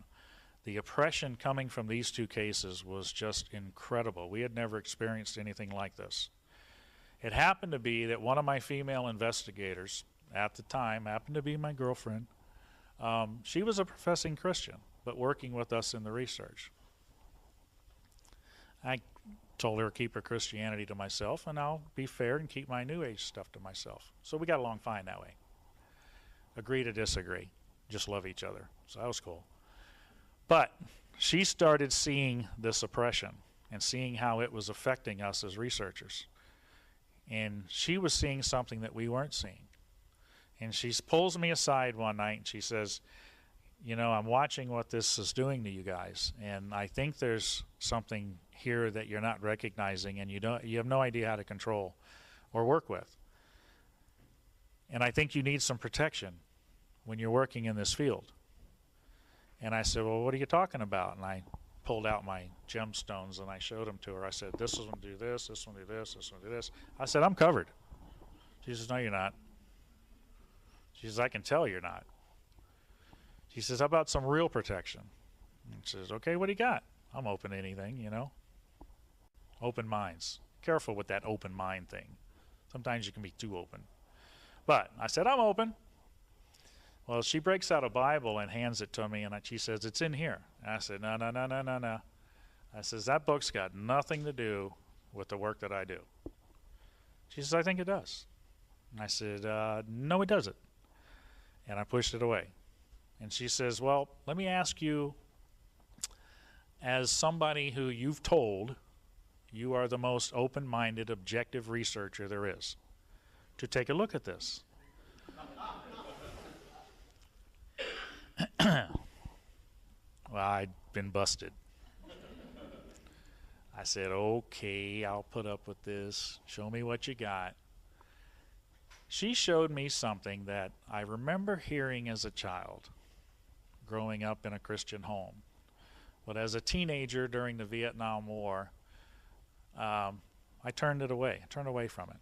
The oppression coming from these two cases was just incredible. We had never experienced anything like this. It happened to be that one of my female investigators at the time happened to be my girlfriend. She was a professing Christian, but working with us in the research. I told her to keep her Christianity to myself, and I'll be fair and keep my New Age stuff to myself. So we got along fine that way. Agree to disagree. Just love each other. So that was cool. But she started seeing this oppression and seeing how it was affecting us as researchers. And she was seeing something that we weren't seeing. And she pulls me aside one night and she says, you know, I'm watching what this is doing to you guys, and I think there's something here that you're not recognizing and you have no idea how to control or work with. And I think you need some protection when you're working in this field. And I said, well, what are you talking about? And I pulled out my gemstones and I showed them to her. I said, this one do this one do this one do this. I said, I'm covered. She says, no, you're not. She says, I can tell you're not. She says, how about some real protection? And she says, okay, what do you got? I'm open to anything, you know. Open minds. Careful with that open mind thing. Sometimes you can be too open. But I said, I'm open. Well, she breaks out a Bible and hands it to me, and she says, it's in here. And I said, no. I says, that book's got nothing to do with the work that I do. She says, I think it does. And I said, no, it doesn't. And I pushed it away. And she says, well, let me ask you, as somebody who you've told you are the most open-minded, objective researcher there is, to take a look at this. Well, I'd been busted. I said, okay, I'll put up with this. Show me what you got. She showed me something that I remember hearing as a child, growing up in a Christian home. But as a teenager during the Vietnam War, I turned it away. I turned away from it.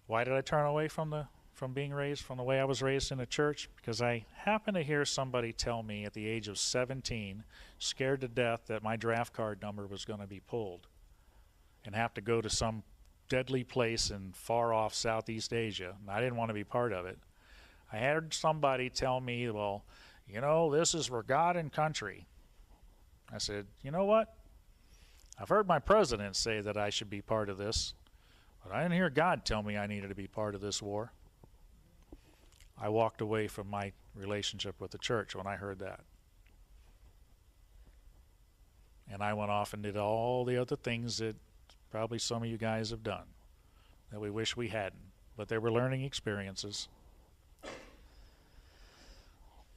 Why did I turn away from the way I was raised in a church? Because I happened to hear somebody tell me at the age of 17, scared to death that my draft card number was going to be pulled and have to go to some deadly place in far off Southeast Asia. And I didn't want to be part of it. I had somebody tell me, well, you know, this is for God and country. I said, you know what? I've heard my president say that I should be part of this, but I didn't hear God tell me I needed to be part of this war. I walked away from my relationship with the church when I heard that. And I went off and did all the other things that probably some of you guys have done that we wish we hadn't, but they were learning experiences.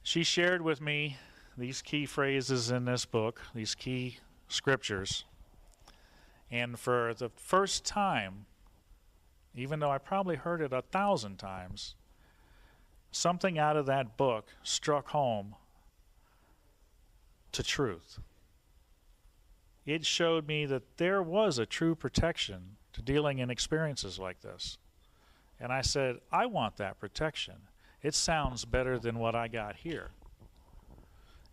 She shared with me these key phrases in this book, these key scriptures, and for the first time, even though I probably heard it 1,000 times, something out of that book struck home to truth. It showed me that there was a true protection to dealing in experiences like this. And I said, I want that protection. It sounds better than what I got here.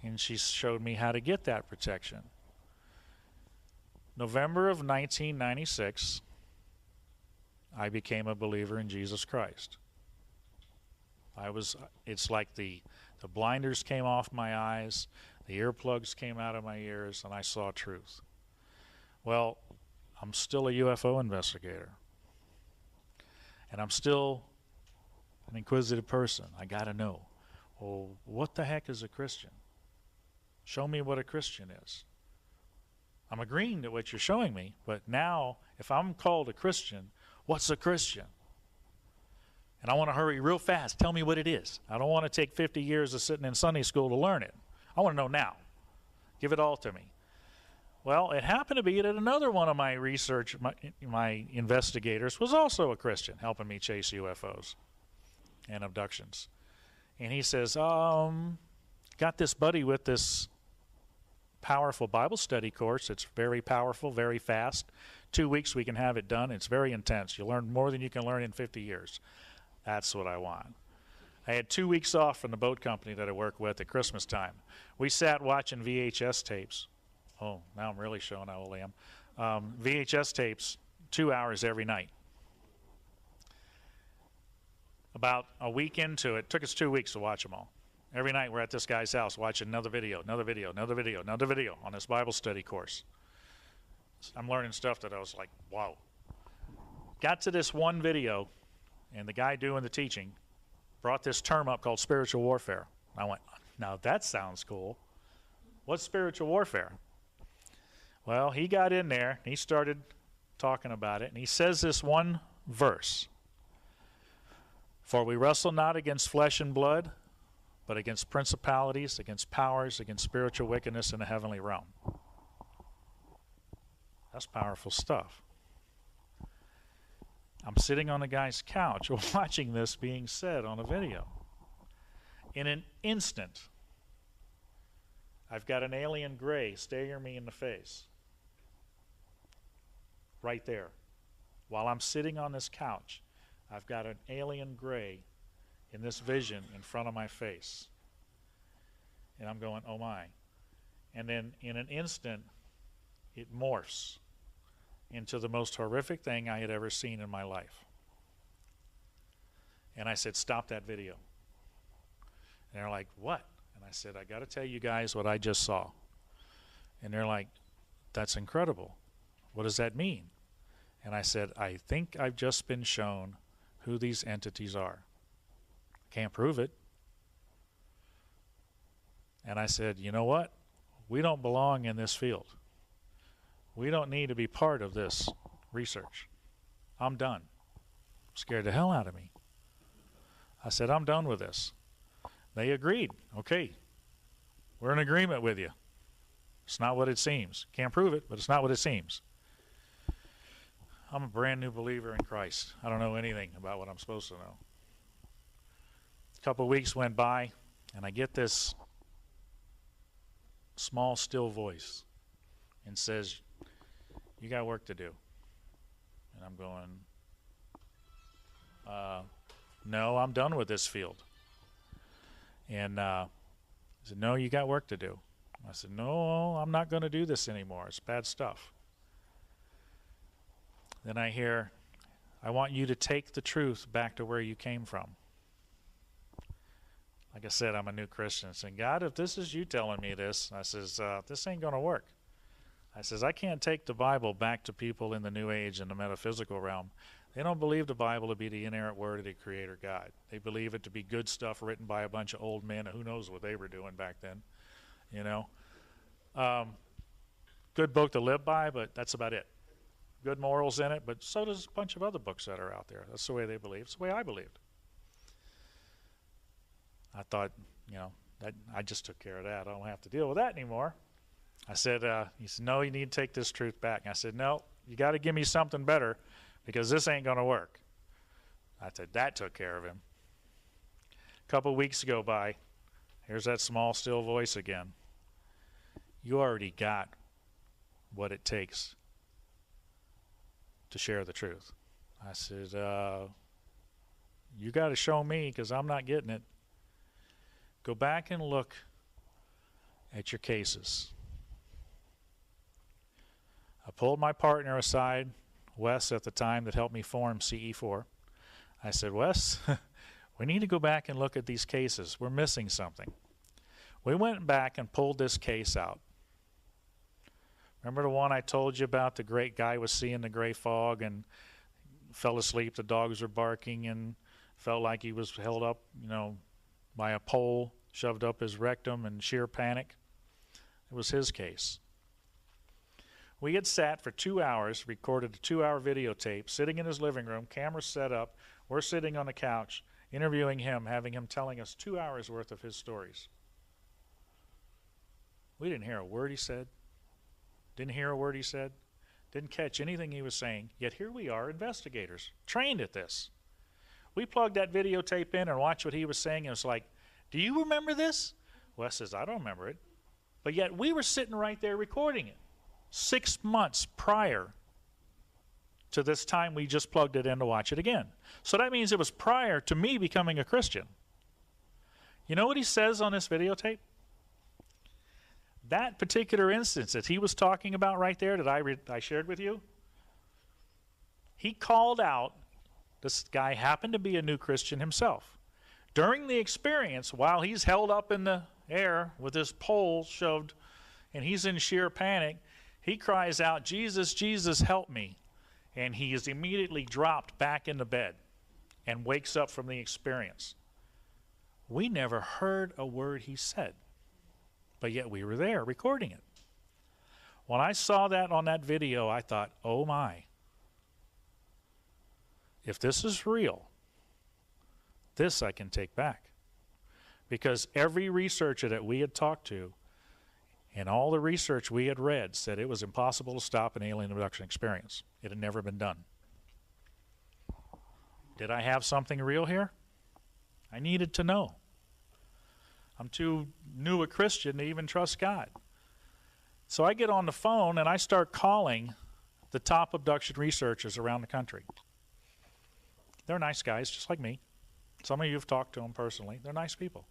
And she showed me how to get that protection. November of 1996, I became a believer in Jesus Christ. It's like the blinders came off my eyes, the earplugs came out of my ears, and I saw truth. Well, I'm still a UFO investigator. And I'm still an inquisitive person. I got to know, well, what the heck is a Christian? Show me what a Christian is. I'm agreeing to what you're showing me, but now, if I'm called a Christian, what's a Christian? And I want to hurry real fast. Tell me what it is. I don't want to take 50 years of sitting in Sunday school to learn it. I want to know now. Give it all to me. Well, it happened to be that another one of my my investigators was also a Christian, helping me chase UFOs and abductions. And he says, got this buddy with this powerful Bible study course. It's very powerful, very fast. 2 weeks we can have it done. It's very intense. You learn more than you can learn in 50 years. That's what I want. I had 2 weeks off from the boat company that I work with at Christmas time. We sat watching VHS tapes. Oh, now I'm really showing how old I am. VHS tapes, 2 hours every night. About a week into it, took us 2 weeks to watch them all. Every night we're at this guy's house watching another video on this Bible study course. I'm learning stuff that I was like, wow. Got to this one video, and the guy doing the teaching brought this term up called spiritual warfare. I went, now that sounds cool. What's spiritual warfare? Well, he got in there, and he started talking about it, and he says this one verse. For we wrestle not against flesh and blood, but against principalities, against powers, against spiritual wickedness in the heavenly realm. That's powerful stuff. I'm sitting on the guy's couch watching this being said on a video. In an instant, I've got an alien gray staring me in the face. Right there. While I'm sitting on this couch, I've got an alien gray in this vision in front of my face. And I'm going, oh my. And then in an instant, it morphs into the most horrific thing I had ever seen in my life. And I said, stop that video. And they're like, what? And I said, I got to tell you guys what I just saw. And they're like, that's incredible. What does that mean? And I said, I think I've just been shown who these entities are. Can't prove it. And I said, you know what? We don't belong in this field. We don't need to be part of this research. I'm done. Scared the hell out of me. I said, I'm done with this. They agreed. Okay, we're in agreement with you. It's not what it seems. Can't prove it, but it's not what it seems. I'm a brand new believer in Christ. I don't know anything about what I'm supposed to know. A couple of weeks went by, and I get this small, still voice and says, you got work to do. And I'm going, no, I'm done with this field. And he said, no, you got work to do. I said, no, I'm not going to do this anymore. It's bad stuff. Then I hear, I want you to take the truth back to where you came from. Like I said, I'm a new Christian. I said, God, if this is you telling me this, I says, this ain't going to work. I says, I can't take the Bible back to people in the New Age and the metaphysical realm. They don't believe the Bible to be the inerrant word of the Creator God. They believe it to be good stuff written by a bunch of old men, and who knows what they were doing back then, you know. Good book to live by, but that's about it. Good morals in it, but so does a bunch of other books that are out there. That's the way they believe. It's the way I believed. I thought, you know, that I just took care of that. I don't have to deal with that anymore. I said, he said, no, you need to take this truth back. And I said, no, you got to give me something better because this ain't going to work. I said, that took care of him. A couple weeks go by. Here's that small, still voice again. You already got what it takes to share the truth. I said, you got to show me because I'm not getting it. Go back and look at your cases. I pulled my partner aside, Wes at the time, that helped me form CE4. I said, Wes, we need to go back and look at these cases. We're missing something. We went back and pulled this case out. Remember the one I told you about? The great guy was seeing the gray fog and fell asleep. The dogs were barking and felt like he was held up, you know, by a pole, shoved up his rectum in sheer panic. It was his case. We had sat for 2 hours, recorded a 2-hour videotape, sitting in his living room, camera set up. We're sitting on the couch, interviewing him, having him telling us 2 hours worth of his stories. We didn't hear a word he said. Didn't hear a word he said. Didn't catch anything he was saying. Yet here we are, investigators, trained at this. We plugged that videotape in and watched what he was saying, and it was like, do you remember this? Wes says, I don't remember it. But yet we were sitting right there recording it 6 months prior to this time we just plugged it in to watch it again. So that means it was prior to me becoming a Christian. You know what he says on this videotape? That particular instance that he was talking about right there that I shared with you, he called out, this guy happened to be a new Christian himself. During the experience, while he's held up in the air with his pole shoved and he's in sheer panic, he cries out, Jesus, Jesus, help me. And he is immediately dropped back into bed and wakes up from the experience. We never heard a word he said, but yet we were there recording it. When I saw that on that video, I thought, oh my. If this is real, this I can take back. Because every researcher that we had talked to and all the research we had read said it was impossible to stop an alien abduction experience. It had never been done. Did I have something real here? I needed to know. I'm too new a Christian to even trust God. So I get on the phone and I start calling the top abduction researchers around the country. They're nice guys, just like me. Some of you have talked to them personally. They're nice people.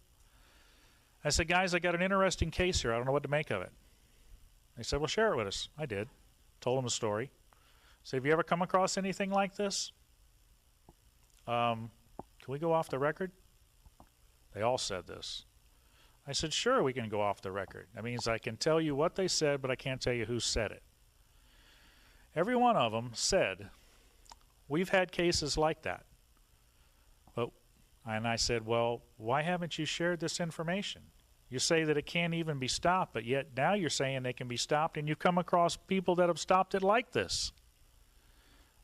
I said, guys, I got an interesting case here. I don't know what to make of it. They said, well, share it with us. I did. Told them a story. I said, have you ever come across anything like this? Can we go off the record? They all said this. I said, sure, we can go off the record. That means I can tell you what they said, but I can't tell you who said it. Every one of them said, we've had cases like that. And I said, well, why haven't you shared this information? You say that it can't even be stopped, but yet now you're saying they can be stopped, and you've come across people that have stopped it like this.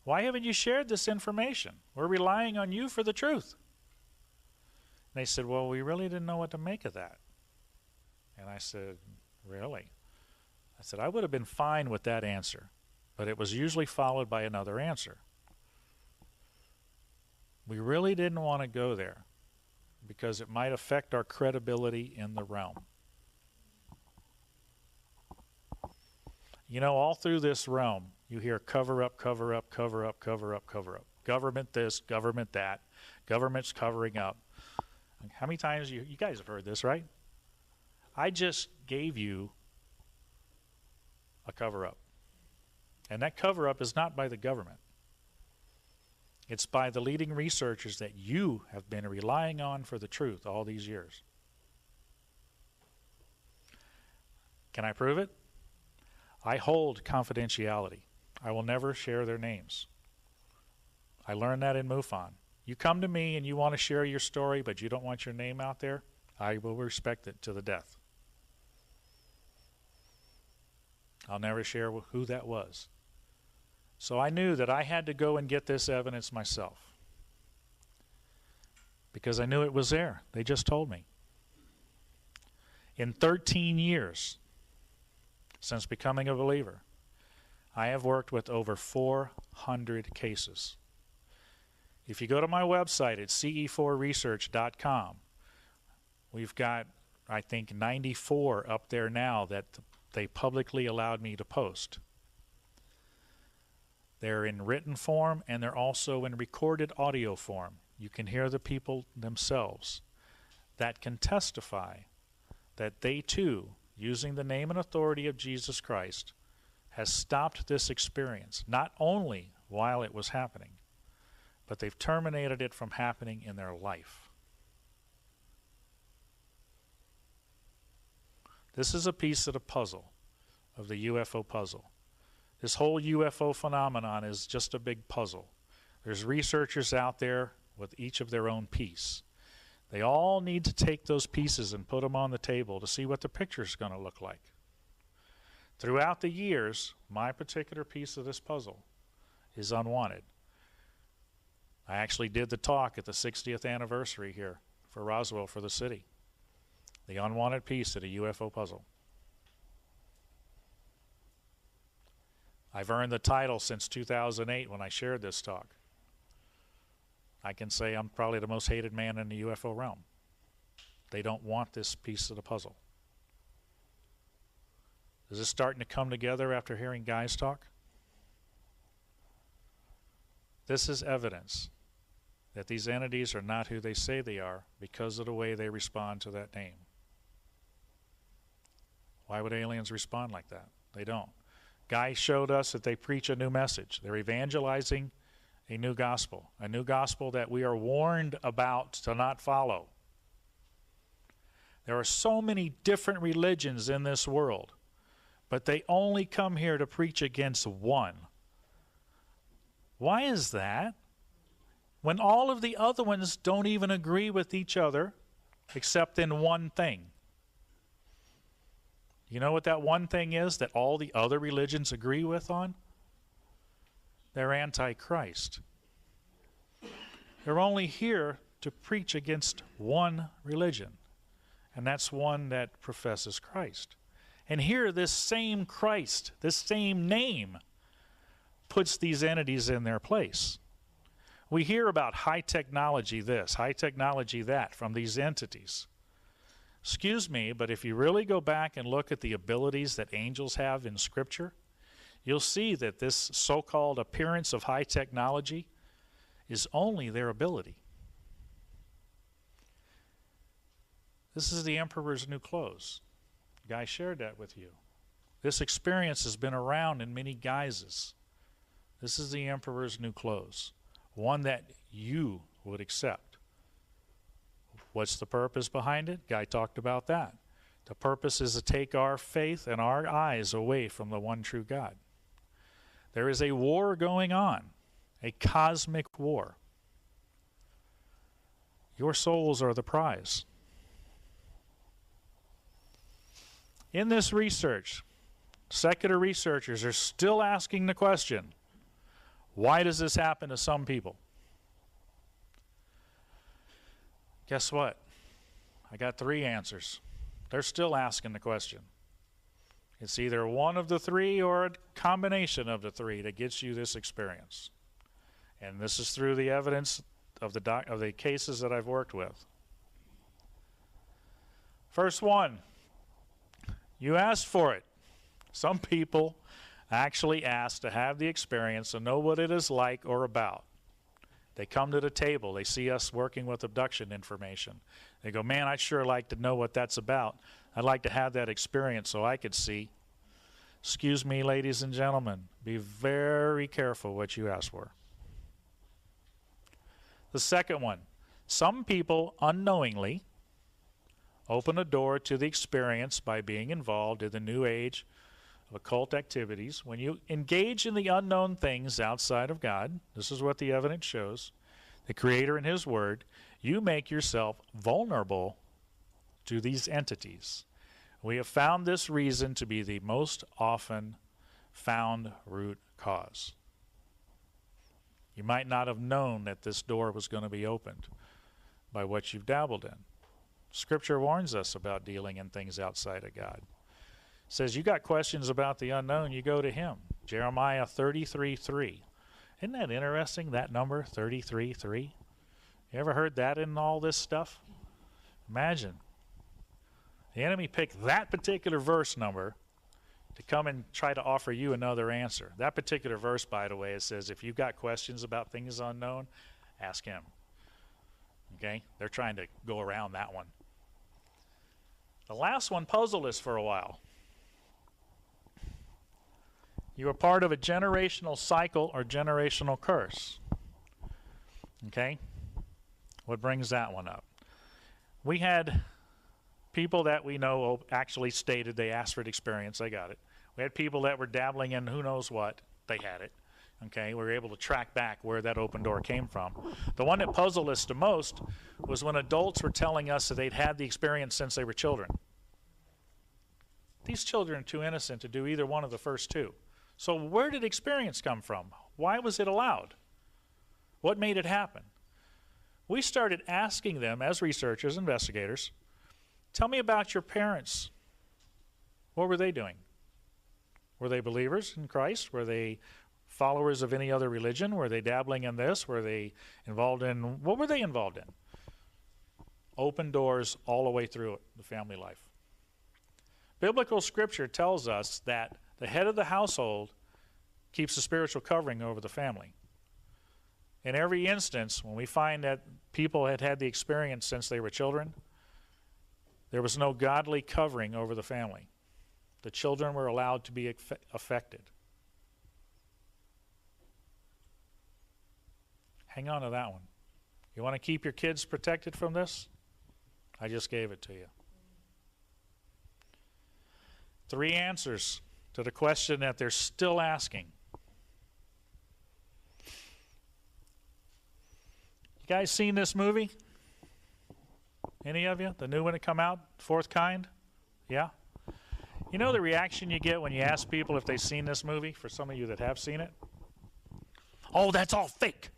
Why haven't you shared this information? We're relying on you for the truth. And they said, well, we really didn't know what to make of that. And I said, really? I said, I would have been fine with that answer, but it was usually followed by another answer. We really didn't want to go there because it might affect our credibility in the realm. You know, all through this realm, you hear cover up, cover up, cover up, cover up, cover up. Government this, government that. Government's covering up. How many times you guys have heard this, right? I just gave you a cover up. And that cover up is not by the government. It's by the leading researchers that you have been relying on for the truth all these years. Can I prove it? I hold confidentiality. I will never share their names. I learned that in MUFON. You come to me and you want to share your story, but you don't want your name out there, I will respect it to the death. I'll never share who that was. So I knew that I had to go and get this evidence myself, because I knew it was there. They just told me. In 13 years since becoming a believer, I have worked with over 400 cases. If you go to my website at ce4research.com, we've got, I think, 94 up there now that they publicly allowed me to post. They're in written form, and they're also in recorded audio form. You can hear the people themselves that can testify that they too, using the name and authority of Jesus Christ, has stopped this experience, not only while it was happening, but they've terminated it from happening in their life. This is a piece of the puzzle, of the UFO puzzle. This whole UFO phenomenon is just a big puzzle. There's researchers out there with each of their own piece. They all need to take those pieces and put them on the table to see what the picture's going to look like. Throughout the years, my particular piece of this puzzle is unwanted. I actually did the talk at the 60th anniversary here for Roswell for the city. The unwanted piece of the UFO puzzle. I've earned the title since 2008 when I shared this talk. I can say I'm probably the most hated man in the UFO realm. They don't want this piece of the puzzle. Is this starting to come together after hearing guys talk? This is evidence that these entities are not who they say they are because of the way they respond to that name. Why would aliens respond like that? They don't. Guy showed us that they preach a new message. They're evangelizing a new gospel that we are warned about to not follow. There are so many different religions in this world, but they only come here to preach against one. Why is that? When all of the other ones don't even agree with each other except in one thing. You know what that one thing is that all the other religions agree with on? They're anti-Christ. They're only here to preach against one religion, and that's one that professes Christ. And here, this same Christ, this same name, puts these entities in their place. We hear about high technology this, high technology that from these entities. Excuse me, but if you really go back and look at the abilities that angels have in Scripture, you'll see that this so-called appearance of high technology is only their ability. This is the emperor's new clothes. Guy shared that with you. This experience has been around in many guises. This is the emperor's new clothes, one that you would accept. What's the purpose behind it? Guy talked about that. The purpose is to take our faith and our eyes away from the one true God. There is a war going on, a cosmic war. Your souls are the prize. In this research, secular researchers are still asking the question, why does this happen to some people? Guess what? I got 3 answers. They're still asking the question. It's either one of the 3 or a combination of the 3 that gets you this experience. And this is through the evidence of the cases that I've worked with. First one, you asked for it. Some people actually ask to have the experience and know what it is like or about. They come to the table. They see us working with abduction information. They go, man, I'd sure like to know what that's about. I'd like to have that experience so I could see. Excuse me, ladies and gentlemen, be very careful what you ask for. The second one, some people unknowingly open a door to the experience by being involved in the New Age of occult activities, when you engage in the unknown things outside of God, this is what the evidence shows, the Creator and His Word, you make yourself vulnerable to these entities. We have found this reason to be the most often found root cause. You might not have known that this door was going to be opened by what you've dabbled in. Scripture warns us about dealing in things outside of God. It says, you got questions about the unknown, you go to Him. Jeremiah 33:3. Isn't that interesting, that number, 33:3? You ever heard that in all this stuff? Imagine. The enemy picked that particular verse number to come and try to offer you another answer. That particular verse, by the way, it says, if you've got questions about things unknown, ask Him. Okay? They're trying to go around that one. The last one puzzled us for a while. You are part of a generational cycle or generational curse. Okay? What brings that one up? We had people that we know actually stated they asked for the experience, they got it. We had people that were dabbling in who knows what, they had it. Okay, we were able to track back where that open door came from. The one that puzzled us the most was when adults were telling us that they'd had the experience since they were children. These children are too innocent to do either one of the first two. So where did experience come from? Why was it allowed? What made it happen? We started asking them as researchers, investigators, tell me about your parents. What were they doing? Were they believers in Christ? Were they followers of any other religion? Were they dabbling in this? Were they involved in, what were they involved in? Open doors all the way through it, the family life. Biblical scripture tells us that the head of the household keeps the spiritual covering over the family. In every instance, when we find that people had had the experience since they were children, there was no godly covering over the family. The children were allowed to be affected. Hang on to that one. You want to keep your kids protected from this? I just gave it to you. 3 answers to the question that they're still asking. You guys seen this movie? Any of you? The new one that come out? Fourth Kind? Yeah? You know the reaction you get when you ask people if they've seen this movie, for some of you that have seen it? Oh, that's all fake.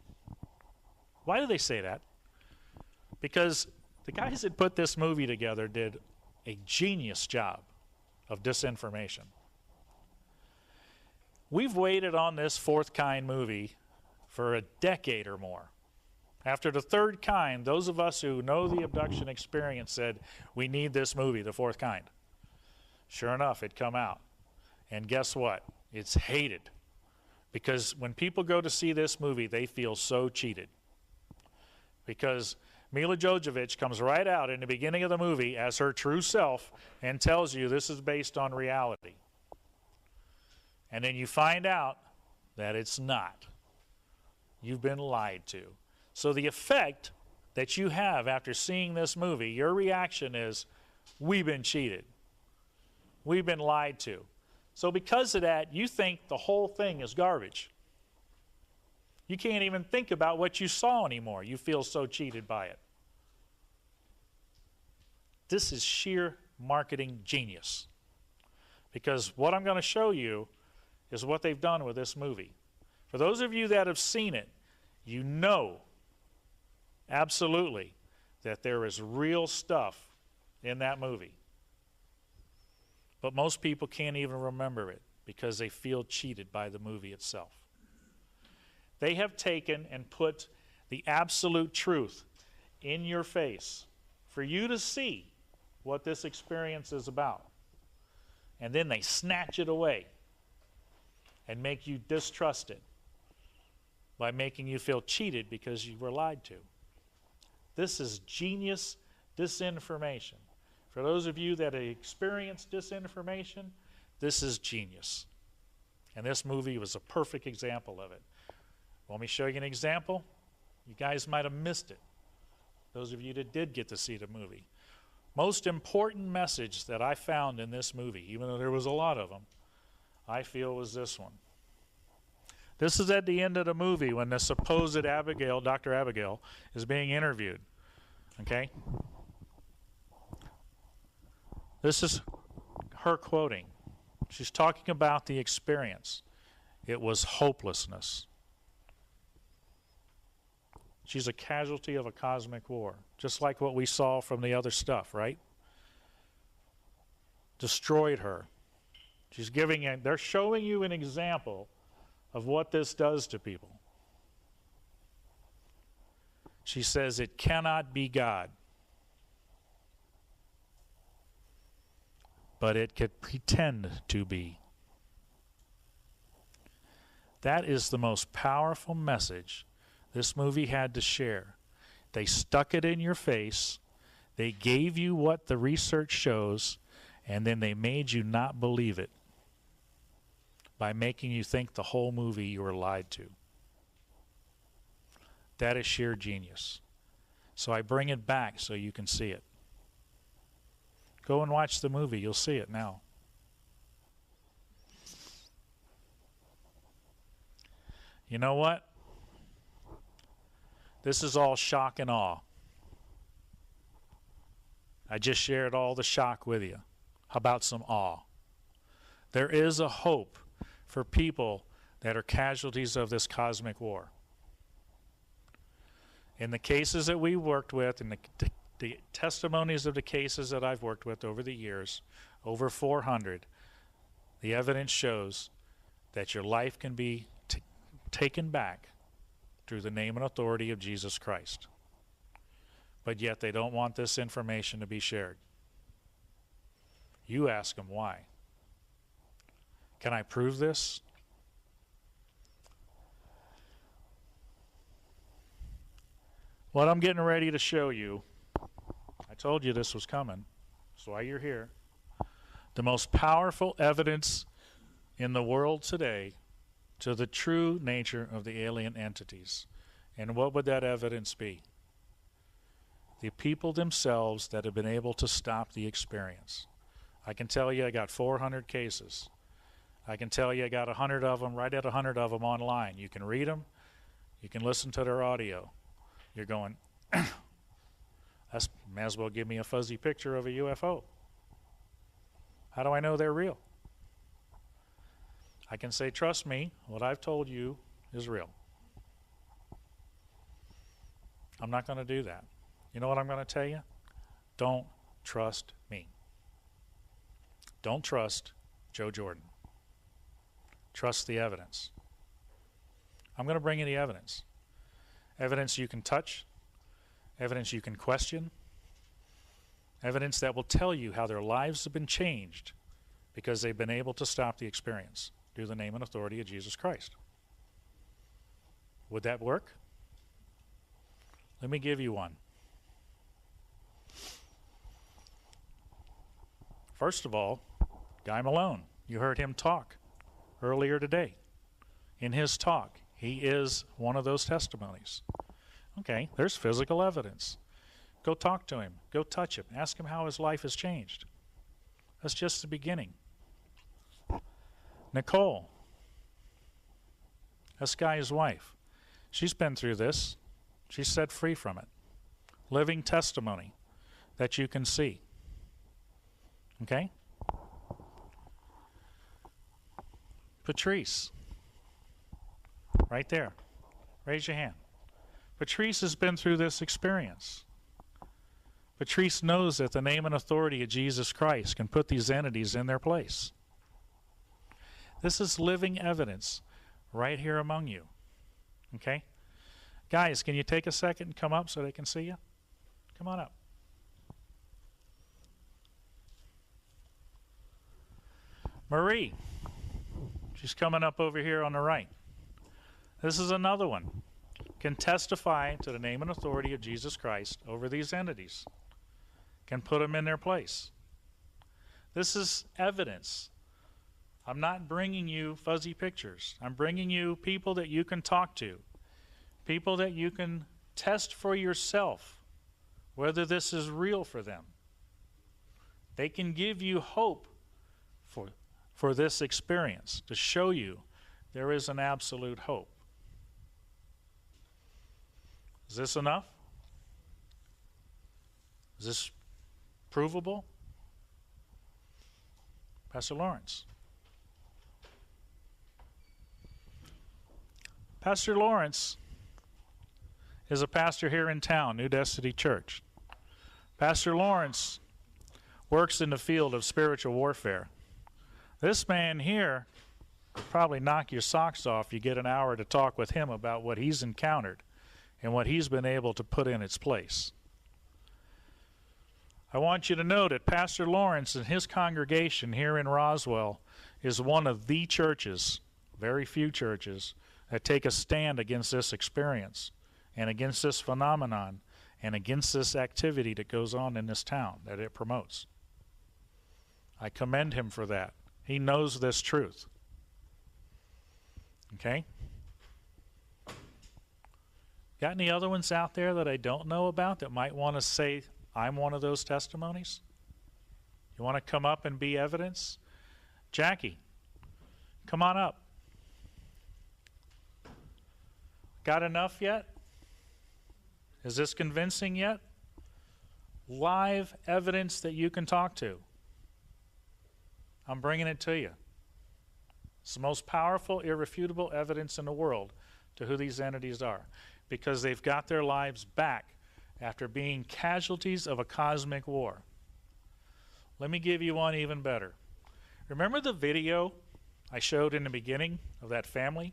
Why do they say that? Because the guys that put this movie together did a genius job of disinformation. We've waited on this Fourth Kind movie for a decade or more. After the third kind, those of us who know the abduction experience said, we need this movie, The Fourth Kind. Sure enough, it come out. And guess what? It's hated. Because when people go to see this movie, they feel so cheated. Because Mila Jovovich comes right out in the beginning of the movie as her true self and tells you this is based on reality. And then you find out that it's not. You've been lied to. So the effect that you have after seeing this movie, your reaction is, we've been cheated. We've been lied to. So because of that, you think the whole thing is garbage. You can't even think about what you saw anymore. You feel so cheated by it. This is sheer marketing genius. Because what I'm going to show you is what they've done with this movie. For those of you that have seen it, you know absolutely that there is real stuff in that movie. But most people can't even remember it because they feel cheated by the movie itself. They have taken and put the absolute truth in your face for you to see what this experience is about. And then they snatch it away and make you distrust it by making you feel cheated because you were lied to. This is genius disinformation. For those of you that have experienced disinformation, this is genius. And this movie was a perfect example of it. Want me to show you an example? You guys might have missed it. Those of you that did get to see the movie. Most important message that I found in this movie, even though there was a lot of them, I feel was this one. This is at the end of the movie when the supposed Abigail, Dr. Abigail, is being interviewed. Okay? This is her quoting. She's talking about the experience. It was hopelessness. She's a casualty of a cosmic war, just like what we saw from the other stuff, right? Destroyed her. She's they're showing you an example of what this does to people. She says it cannot be God, but it could pretend to be. That is the most powerful message this movie had to share. They stuck it in your face, they gave you what the research shows, and then they made you not believe it by making you think the whole movie you were lied to. That is sheer genius. So I bring it back so you can see it. Go and watch the movie, you'll see it now. You know what? This is all shock and awe. I just shared all the shock with you. How about some awe? There is a hope for people that are casualties of this cosmic war. In the cases that we worked with, in the testimonies of the cases that I've worked with over the years, over 400, the evidence shows that your life can be taken back through the name and authority of Jesus Christ. But yet they don't want this information to be shared. You ask them why. Can I prove this? What I'm getting ready to show you, I told you this was coming. That's why you're here. The most powerful evidence in the world today to the true nature of the alien entities. And what would that evidence be? The people themselves that have been able to stop the experience. I can tell you I got 400 cases. I can tell you I got 100 of them, right at 100 of them online. You can read them. You can listen to their audio. You're going, that may as well give me a fuzzy picture of a UFO. How do I know they're real? I can say, trust me, what I've told you is real. I'm not going to do that. You know what I'm going to tell you? Don't trust me. Don't trust Joe Jordan. Trust the evidence. I'm going to bring you the evidence. Evidence you can touch, evidence you can question, evidence that will tell you how their lives have been changed because they've been able to stop the experience through the name and authority of Jesus Christ. Would that work? Let me give you one. First of all, Guy Malone. You heard him talk earlier today. In his talk, he is one of those testimonies. Okay, there's physical evidence. Go talk to him. Go touch him. Ask him how his life has changed. That's just the beginning. Nicole, that's Guy's wife. She's been through this. She's set free from it. Living testimony that you can see. Okay? Patrice, right there. Raise your hand. Patrice has been through this experience. Patrice knows that the name and authority of Jesus Christ can put these entities in their place. This is living evidence right here among you. Okay? Guys, can you take a second and come up so they can see you? Come on up. Marie, she's coming up over here on the right. This is another one. Can testify to the name and authority of Jesus Christ over these entities. Can put them in their place. This is evidence. I'm not bringing you fuzzy pictures. I'm bringing you people that you can talk to. People that you can test for yourself whether this is real for them. They can give you hope for this experience, to show you there is an absolute hope. Is this enough? Is this provable? Pastor Lawrence. Pastor Lawrence is a pastor here in town, New Destiny Church. Pastor Lawrence works in the field of spiritual warfare. This man here will probably knock your socks off. You get an hour to talk with him about what he's encountered and what he's been able to put in its place. I want you to know that Pastor Lawrence and his congregation here in Roswell is one of the churches, very few churches, that take a stand against this experience and against this phenomenon and against this activity that goes on in this town that it promotes. I commend him for that. He knows this truth. Okay? Got any other ones out there that I don't know about that might want to say, I'm one of those testimonies? You want to come up and be evidence? Jackie, come on up. Got enough yet? Is this convincing yet? Live evidence that you can talk to. I'm bringing it to you. It's the most powerful, irrefutable evidence in the world to who these entities are, because they've got their lives back after being casualties of a cosmic war. Let me give you one even better. Remember the video I showed in the beginning of that family?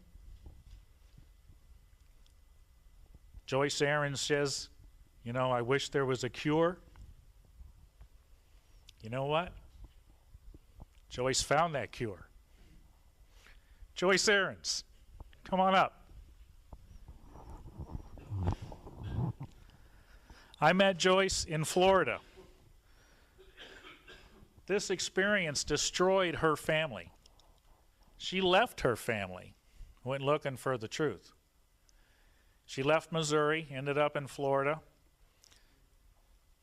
Joyce Aaron says, you know, I wish there was a cure. You know what? Joyce found that cure. Joyce Aarons, come on up. I met Joyce in Florida. This experience destroyed her family. She left her family, went looking for the truth. She left Missouri, ended up in Florida.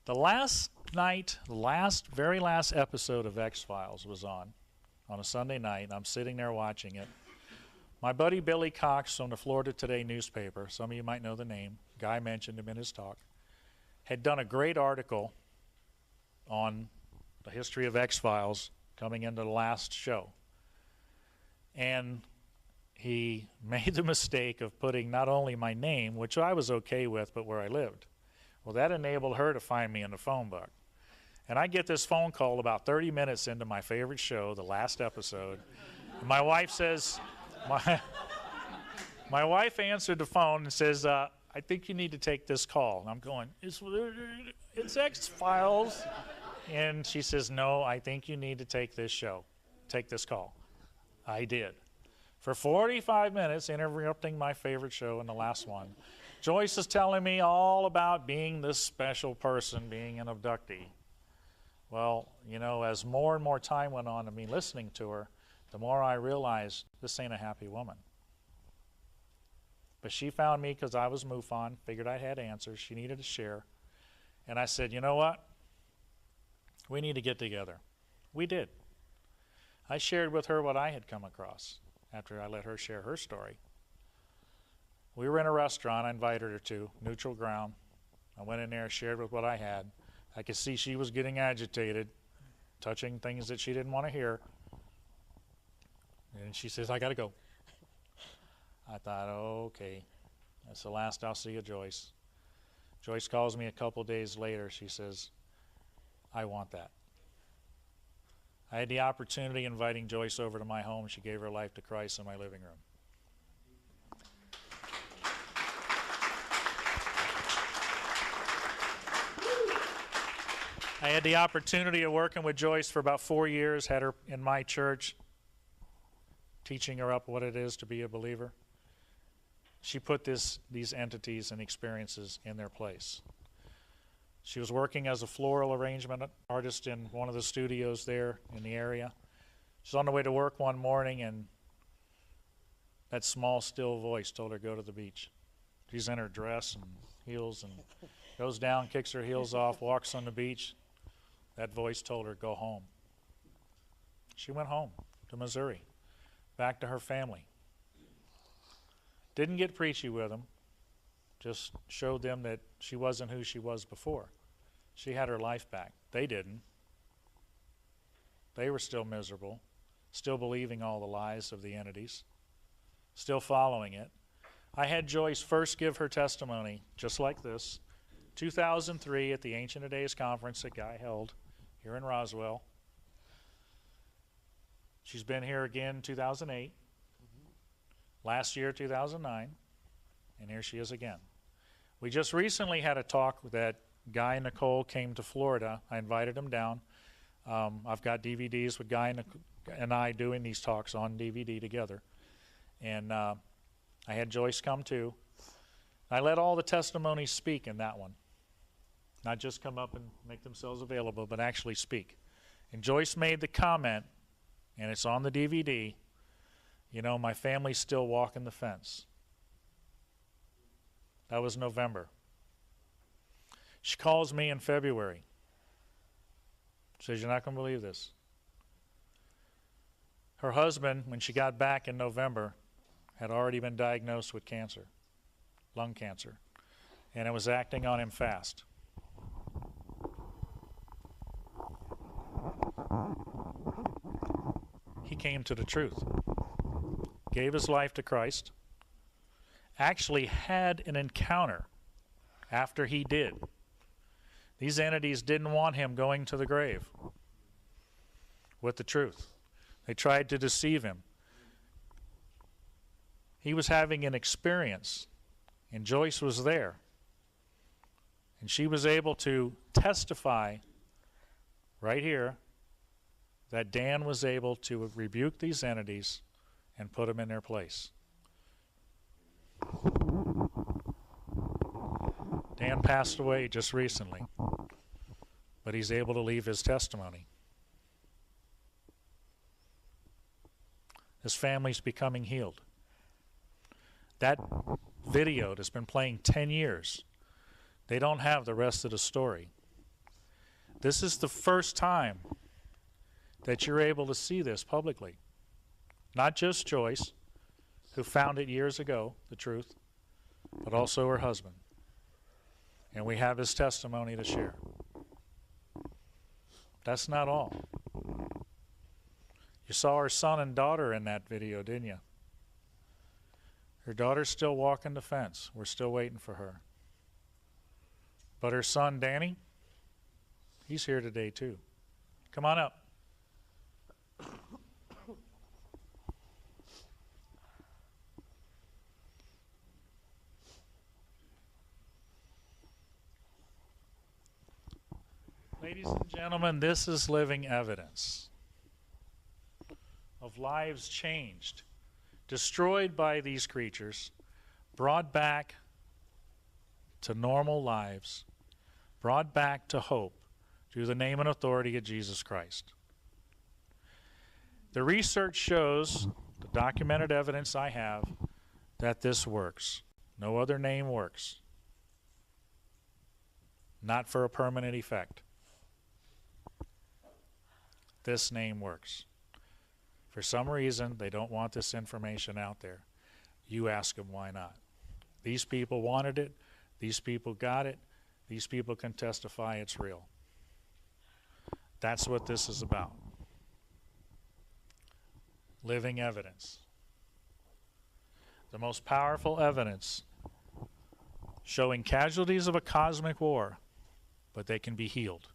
The last night, the very last episode of X-Files was on a Sunday night, and I'm sitting there watching it. My buddy Billy Cox from the Florida Today newspaper, some of you might know the name, Guy mentioned him in his talk, had done a great article on the history of X-Files coming into the last show. And he made the mistake of putting not only my name, which I was okay with, but where I lived. Well, that enabled her to find me in the phone book. And I get this phone call about 30 minutes into my favorite show, the last episode. And my wife says, my wife answered the phone and says, I think you need to take this call. And I'm going, it's X-Files. And she says, no, I think you need to take this call. I did. For 45 minutes, interrupting my favorite show in the last one, Joyce is telling me all about being this special person, being an abductee. Well, you know, as more and more time went on to me listening to her, the more I realized this ain't a happy woman. But she found me because I was MUFON, figured I had answers. She needed to share. And I said, you know what? We need to get together. We did. I shared with her what I had come across after I let her share her story. We were in a restaurant. I invited her to, neutral ground. I went in there, shared with what I had. I could see she was getting agitated, touching things that she didn't want to hear. And she says, I got to go. I thought, oh, okay. That's the last I'll see of Joyce. Joyce calls me a couple days later. She says, I want that. I had the opportunity inviting Joyce over to my home. She gave her life to Christ in my living room. I had the opportunity of working with Joyce for about 4 years, had her in my church, teaching her up what it is to be a believer. She put these entities and experiences in their place. She was working as a floral arrangement artist in one of the studios there in the area. She was on the way to work one morning, and that small, still voice told her to go to the beach. She's in her dress and heels and goes down, kicks her heels off, walks on the beach. That voice told her, go home. She went home. to Missouri, back to her family. Didn't get preachy with them, just showed them that she wasn't who she was before. She had her life back. They didn't. They were still miserable, still believing all the lies of the entities, still following it. I had Joyce first give her testimony, just like this, 2003 at the Ancient of Days conference that Guy held here in Roswell. She's been here again 2008, last year 2009, and here she is again. We just recently had a talk that Guy and Nicole came to Florida. I invited them down. I've got DVDs with Guy and I doing these talks on DVD together. And I had Joyce come too. I let all the testimonies speak in that one. Not just come up and make themselves available, but actually speak. And Joyce made the comment, and it's on the DVD, you know, my family's still walking the fence. That was November. She calls me in February. Says, you're not going to believe this. Her husband, when she got back in November, had already been diagnosed with cancer, lung cancer, and it was acting on him fast. He came to the truth, gave his life to Christ, actually had an encounter after he did. These entities didn't want him going to the grave with the truth. They tried to deceive him. He was having an experience, and Joyce was there. And she was able to testify right here that Dan was able to rebuke these entities and put them in their place. Dan passed away just recently, but he's able to leave his testimony. His family's becoming healed. That video that's been playing 10 years, they don't have the rest of the story. This is the first time that you're able to see this publicly. Not just Joyce, who found it years ago, the truth, but also her husband. And we have his testimony to share. That's not all. You saw her son and daughter in that video, didn't you? Her daughter's still walking the fence. We're still waiting for her. But her son, Danny, he's here today too. Come on up. Ladies and gentlemen, this is living evidence of lives changed, destroyed by these creatures, brought back to normal lives, brought back to hope through the name and authority of Jesus Christ. The research shows, the documented evidence I have, that this works. No other name works. Not for a permanent effect. This name works. For some reason, they don't want this information out there. You ask them why not. These people wanted it. These people got it. These people can testify it's real. That's what this is about. Living evidence. The most powerful evidence showing casualties of a cosmic war, but they can be healed.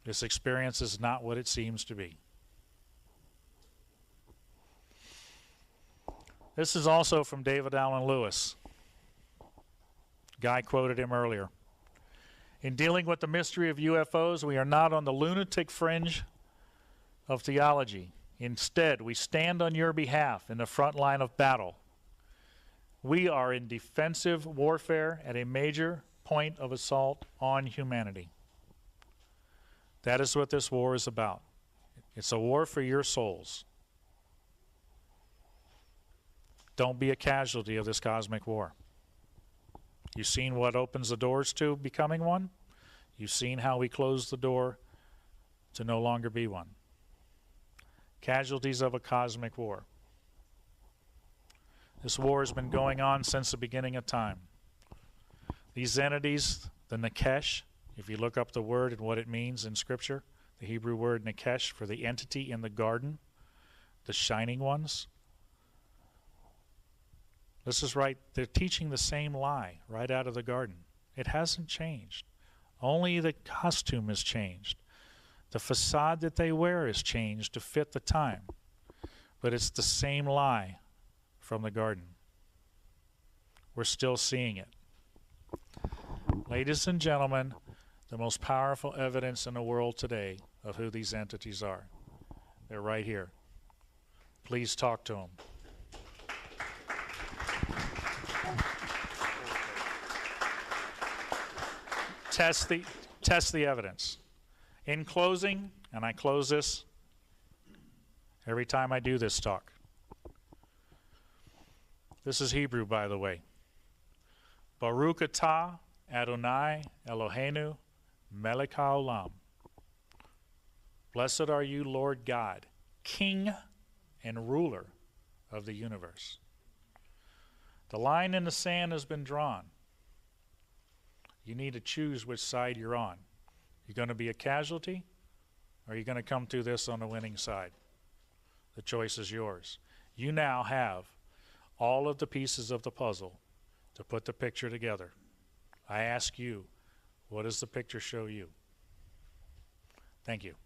This experience is not what it seems to be. This is also from David Allen Lewis. Guy quoted him earlier. In dealing with the mystery of UFOs, we are not on the lunatic fringe of theology. Instead, we stand on your behalf in the front line of battle. We are in defensive warfare at a major point of assault on humanity. That is what this war is about. It's a war for your souls. Don't be a casualty of this cosmic war. You've seen what opens the doors to becoming one. You've seen how we close the door to no longer be one. Casualties of a cosmic war. This war has been going on since the beginning of time. These entities, the Nikesh, if you look up the word and what it means in Scripture, the Hebrew word Nikesh for the entity in the garden, the shining ones. This is right, they're teaching the same lie right out of the garden. It hasn't changed. Only the costume has changed. The facade that they wear has changed to fit the time. But it's the same lie from the garden. We're still seeing it. Ladies and gentlemen, the most powerful evidence in the world today of who these entities are. They're right here. Please talk to them. Test the evidence. In closing, and I close this every time I do this talk. This is Hebrew, by the way. Baruch atah Adonai Eloheinu melech haolam. Blessed are you, Lord God, King and ruler of the universe. The line in the sand has been drawn. You need to choose which side you're on. You're going to be a casualty, or are you going to come through this on the winning side? The choice is yours. You now have all of the pieces of the puzzle to put the picture together. I ask you, what does the picture show you? Thank you.